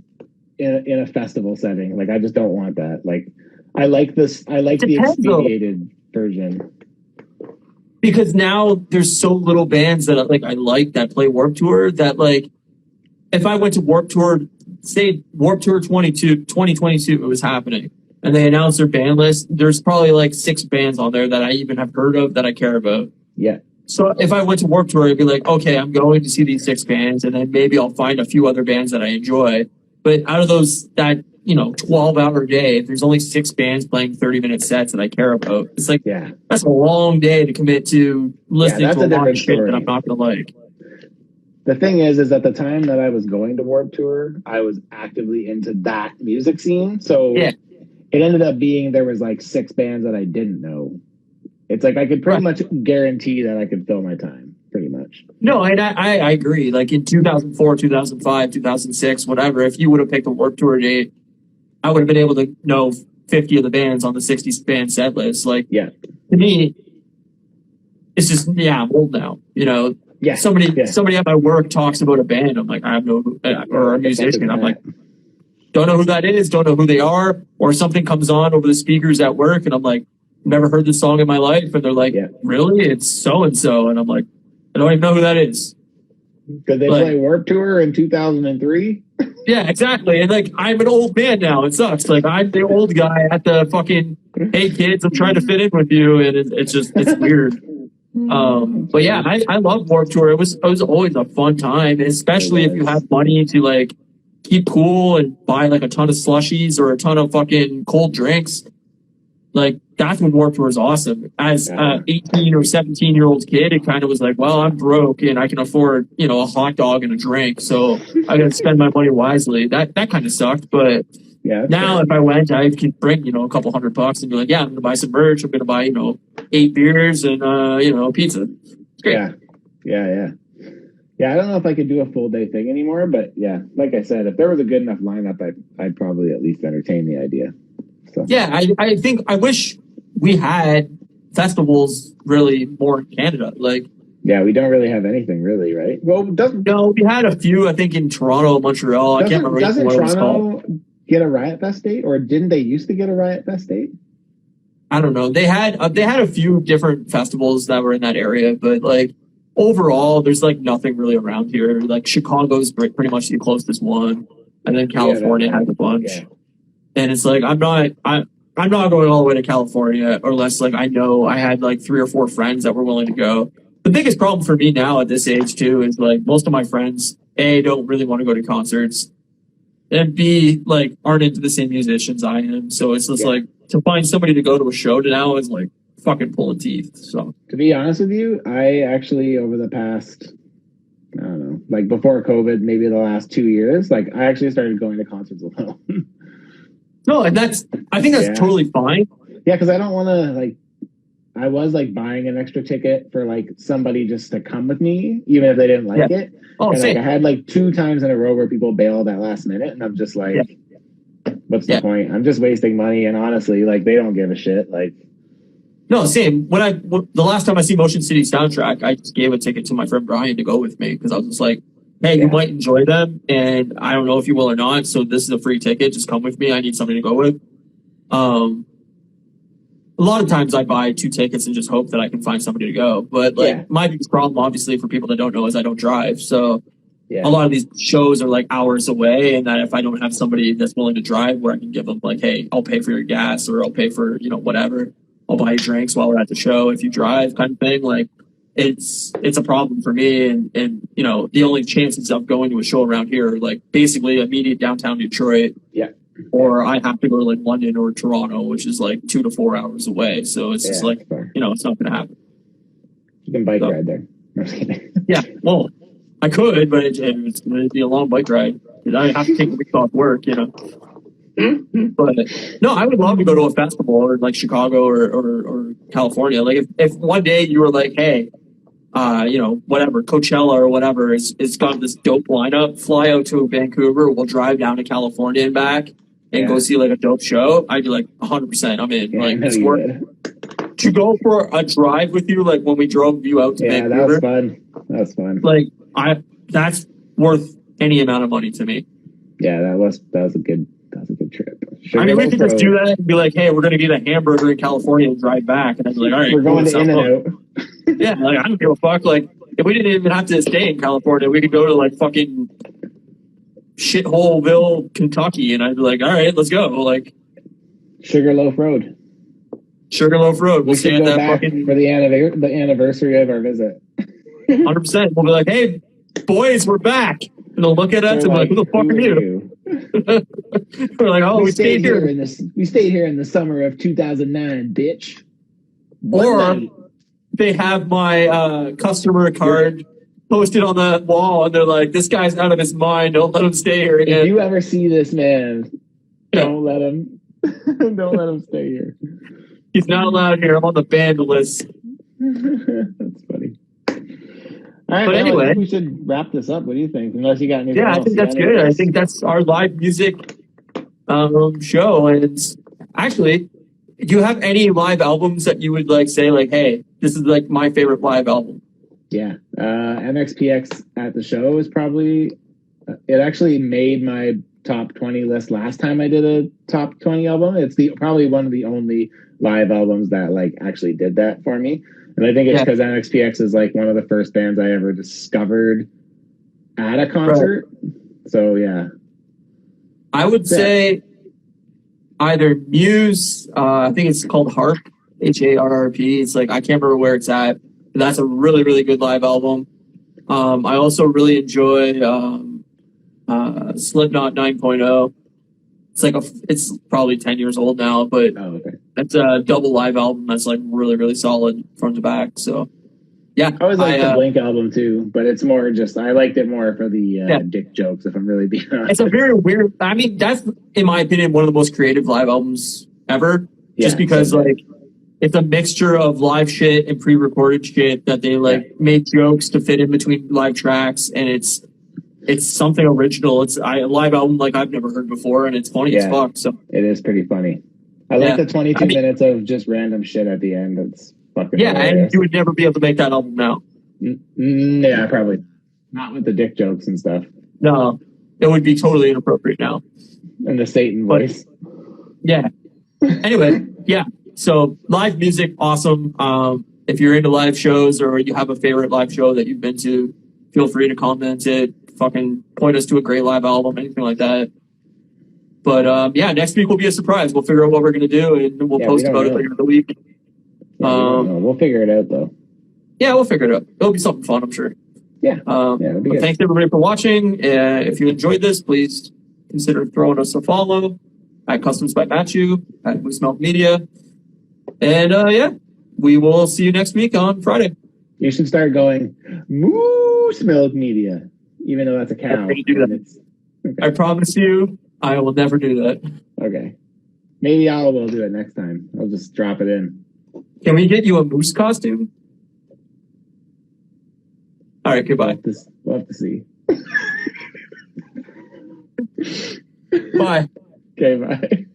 in a festival setting. Like I just don't want that. Like I like the expedited version. Because now there's so little bands that I like that play Warped Tour that like if I went to Warped Tour, say Warped Tour 2022 it was happening, and they announced their band list, there's probably like 6 bands on there that I even have heard of that I care about. Yeah. So if I went to Warped Tour, I'd be like, okay, I'm going to see these 6 bands, and then maybe I'll find a few other bands that I enjoy. But out of those, that, 12-hour day, if there's only 6 bands playing 30-minute sets that I care about, it's like, that's a long day to commit to listening to a lot of shit that I'm not going to like. The thing is at the time that I was going to Warped Tour, I was actively into that music scene. So Yeah. it ended up being there was like 6 bands that I didn't know. It's like I could pretty much guarantee that I could fill my time, pretty much. No, and I agree. Like in 2004, 2005, 2006, whatever, if you would have picked a Warped Tour date, I would have been able to know 50 of the bands on the 60 band set list. Like, yeah, to me, it's just, I'm old now. You know, somebody at my work talks about a band. I'm like, I have no, or a musician. I'm like, don't know who that is, don't know who they are, or something comes on over the speakers at work, and I'm like, never heard this song in my life, and they're like, really? It's so and so, and I'm like, I don't even know who that is. Did they play Warped Tour in 2003? Yeah, exactly. And like, I'm an old man now. It sucks. Like, I'm the old guy at the fucking, hey kids, I'm trying to fit in with you, and it's weird. But yeah, I love Warped Tour. It was always a fun time, especially if you have money to like keep cool and buy like a ton of slushies or a ton of fucking cold drinks. Like, that's when Warped Tour is awesome. As a 18 or 17-year-old kid, it kind of was like, well, I'm broke and I can afford, a hot dog and a drink, so I got to spend my money wisely. That kind of sucked, but now if I went, I could bring, a couple $100 and be like, I'm going to buy some merch. I'm going to buy, 8 beers and, pizza. It's great. Yeah, I don't know if I could do a full day thing anymore, but yeah, like I said, if there was a good enough lineup, I'd probably at least entertain the idea. So. Yeah, I wish we had festivals really more in Canada. Like, yeah, we don't really have anything really, right? Well, we had a few, I think, in Toronto, Montreal. I can't remember doesn't what Toronto it was called. Get a Riot Fest date, or didn't they used to get a Riot Fest date? I don't know. They had a few different festivals that were in that area, but like overall, there's like nothing really around here. Like Chicago's pretty much the closest one, and then California has a bunch. Yeah. And it's like I'm not going all the way to California unless like I know I had like 3 or 4 friends that were willing to go. The biggest problem for me now at this age too is like most of my friends A, don't really want to go to concerts, and B, like aren't into the same musicians I am. So it's just like to find somebody to go to a show now is like fucking pulling teeth. So to be honest with you, I actually over the past, I don't know, like before COVID, maybe the last 2 years, like I actually started going to concerts alone. No, and I think that's totally fine. Yeah, because I don't want to like. I was like buying an extra ticket for like somebody just to come with me, even if they didn't like it. Oh, and like, I had like 2 times in a row where people bailed at last minute, and I'm just like, what's the point? I'm just wasting money, and honestly, like they don't give a shit. Like, no, same. The last time I see Motion City Soundtrack, I just gave a ticket to my friend Brian to go with me because I was just like, hey, you might enjoy them, and I don't know if you will or not, so this is a free ticket. Just come with me. I need somebody to go with. A lot of times I buy 2 tickets and just hope that I can find somebody to go. But like my biggest problem, obviously, for people that don't know, is I don't drive. So a lot of these shows are like hours away, and that if I don't have somebody that's willing to drive, where I can give them like, hey, I'll pay for your gas, or I'll pay for whatever. I'll buy you drinks while we're at the show if you drive, kind of thing. Like, it's a problem for me, and the only chances of going to a show around here are like basically immediate downtown Detroit, or I have to go to like London or Toronto, which is like 2 to 4 hours away. So it's just like it's not going to happen. You can bike ride there. No, I'm just kidding. Yeah, well, I could, but it's going to be a long bike ride. I have to take a week off work, But no, I would love to go to a festival or like Chicago or California. Like if one day you were like, hey, whatever, Coachella or whatever it's got this dope lineup, fly out to Vancouver, we'll drive down to California and back and go see like a dope show, I'd be like 100% I'm in. Like it's worth to go for a drive with you, like when we drove you out to Vancouver. That was fun. Like that's worth any amount of money to me. Yeah, that was a good trip. I mean, we could just do that and be like, hey, we're going to get a hamburger in California and drive back. And I'd be like, all right, we're going to In-N-Out. Yeah, like, I don't give a fuck. Like, if we didn't even have to stay in California, we could go to like fucking shitholeville, Kentucky. And I'd be like, all right, let's go. Like, Sugarloaf Road. We'll stay at that fucking for the anniversary of our visit. 100%. We'll be like, hey, boys, we're back. And they'll look at us and be like, who the fuck are you? We're like, oh, we stayed here. We stayed here in the summer of 2009, bitch. Or they have my customer card posted on the wall, and they're like, "This guy's out of his mind. Don't let him stay here again." If you ever see this man, don't let him. Don't let him stay here. He's not allowed here. I'm on the banned list. That's funny. All right, But anyway, I think we should wrap this up. What do you think? Unless you got anything else. I think that's good. I think that's our live music show. And actually, do you have any live albums that you would like say like, hey, this is like my favorite live album? Yeah, MXPX at the show is probably. It actually made my top 20 list last time I did a top 20 album. It's probably one of the only live albums that like actually did that for me. And I think it's because MXPX is like one of the first bands I ever discovered at a concert. Right. So yeah. I would say either Muse, I think it's called Harp, HARRP. It's like, I can't remember where it's at. But that's a really, really good live album. I also really enjoy Slipknot 9.0. It's probably 10 years old now, but it's a double live album that's like really, really solid front to back. So yeah. I always liked the Blink album too, but it's more just, I liked it more for the dick jokes, if I'm really being honest. It's a very weird, I mean, that's, in my opinion, one of the most creative live albums ever. Just because like, it's a mixture of live shit and pre-recorded shit that they like make jokes to fit in between live tracks, and it's something original. It's a live album like I've never heard before, and it's funny as fuck. So it is pretty funny. I like the 22 minutes of just random shit at the end. It's fucking hilarious. And you would never be able to make that album now. Yeah, probably not with the dick jokes and stuff. No, it would be totally inappropriate now. And the Satan voice. Yeah. Anyway, so live music, awesome. If you're into live shows or you have a favorite live show that you've been to, feel free to comment it. Fucking point us to a great live album, anything like that. But next week will be a surprise. We'll figure out what we're gonna do, and we'll post about it later in the week. We'll figure it out though. Yeah, we'll figure it out. It'll be something fun, I'm sure. Yeah. It'll be good. Thanks everybody for watching. If you enjoyed this, please consider throwing us a follow at Customs by Matthew at Moose Milk Media. And we will see you next week on Friday. You should start going Moose Milk Media, even though that's a cow. I'm gonna do that. Okay. I promise you, I will never do that. Okay. Maybe I will do it next time. I'll just drop it in. Can we get you a moose costume? All right, goodbye. We'll have to see. Bye. Okay, bye.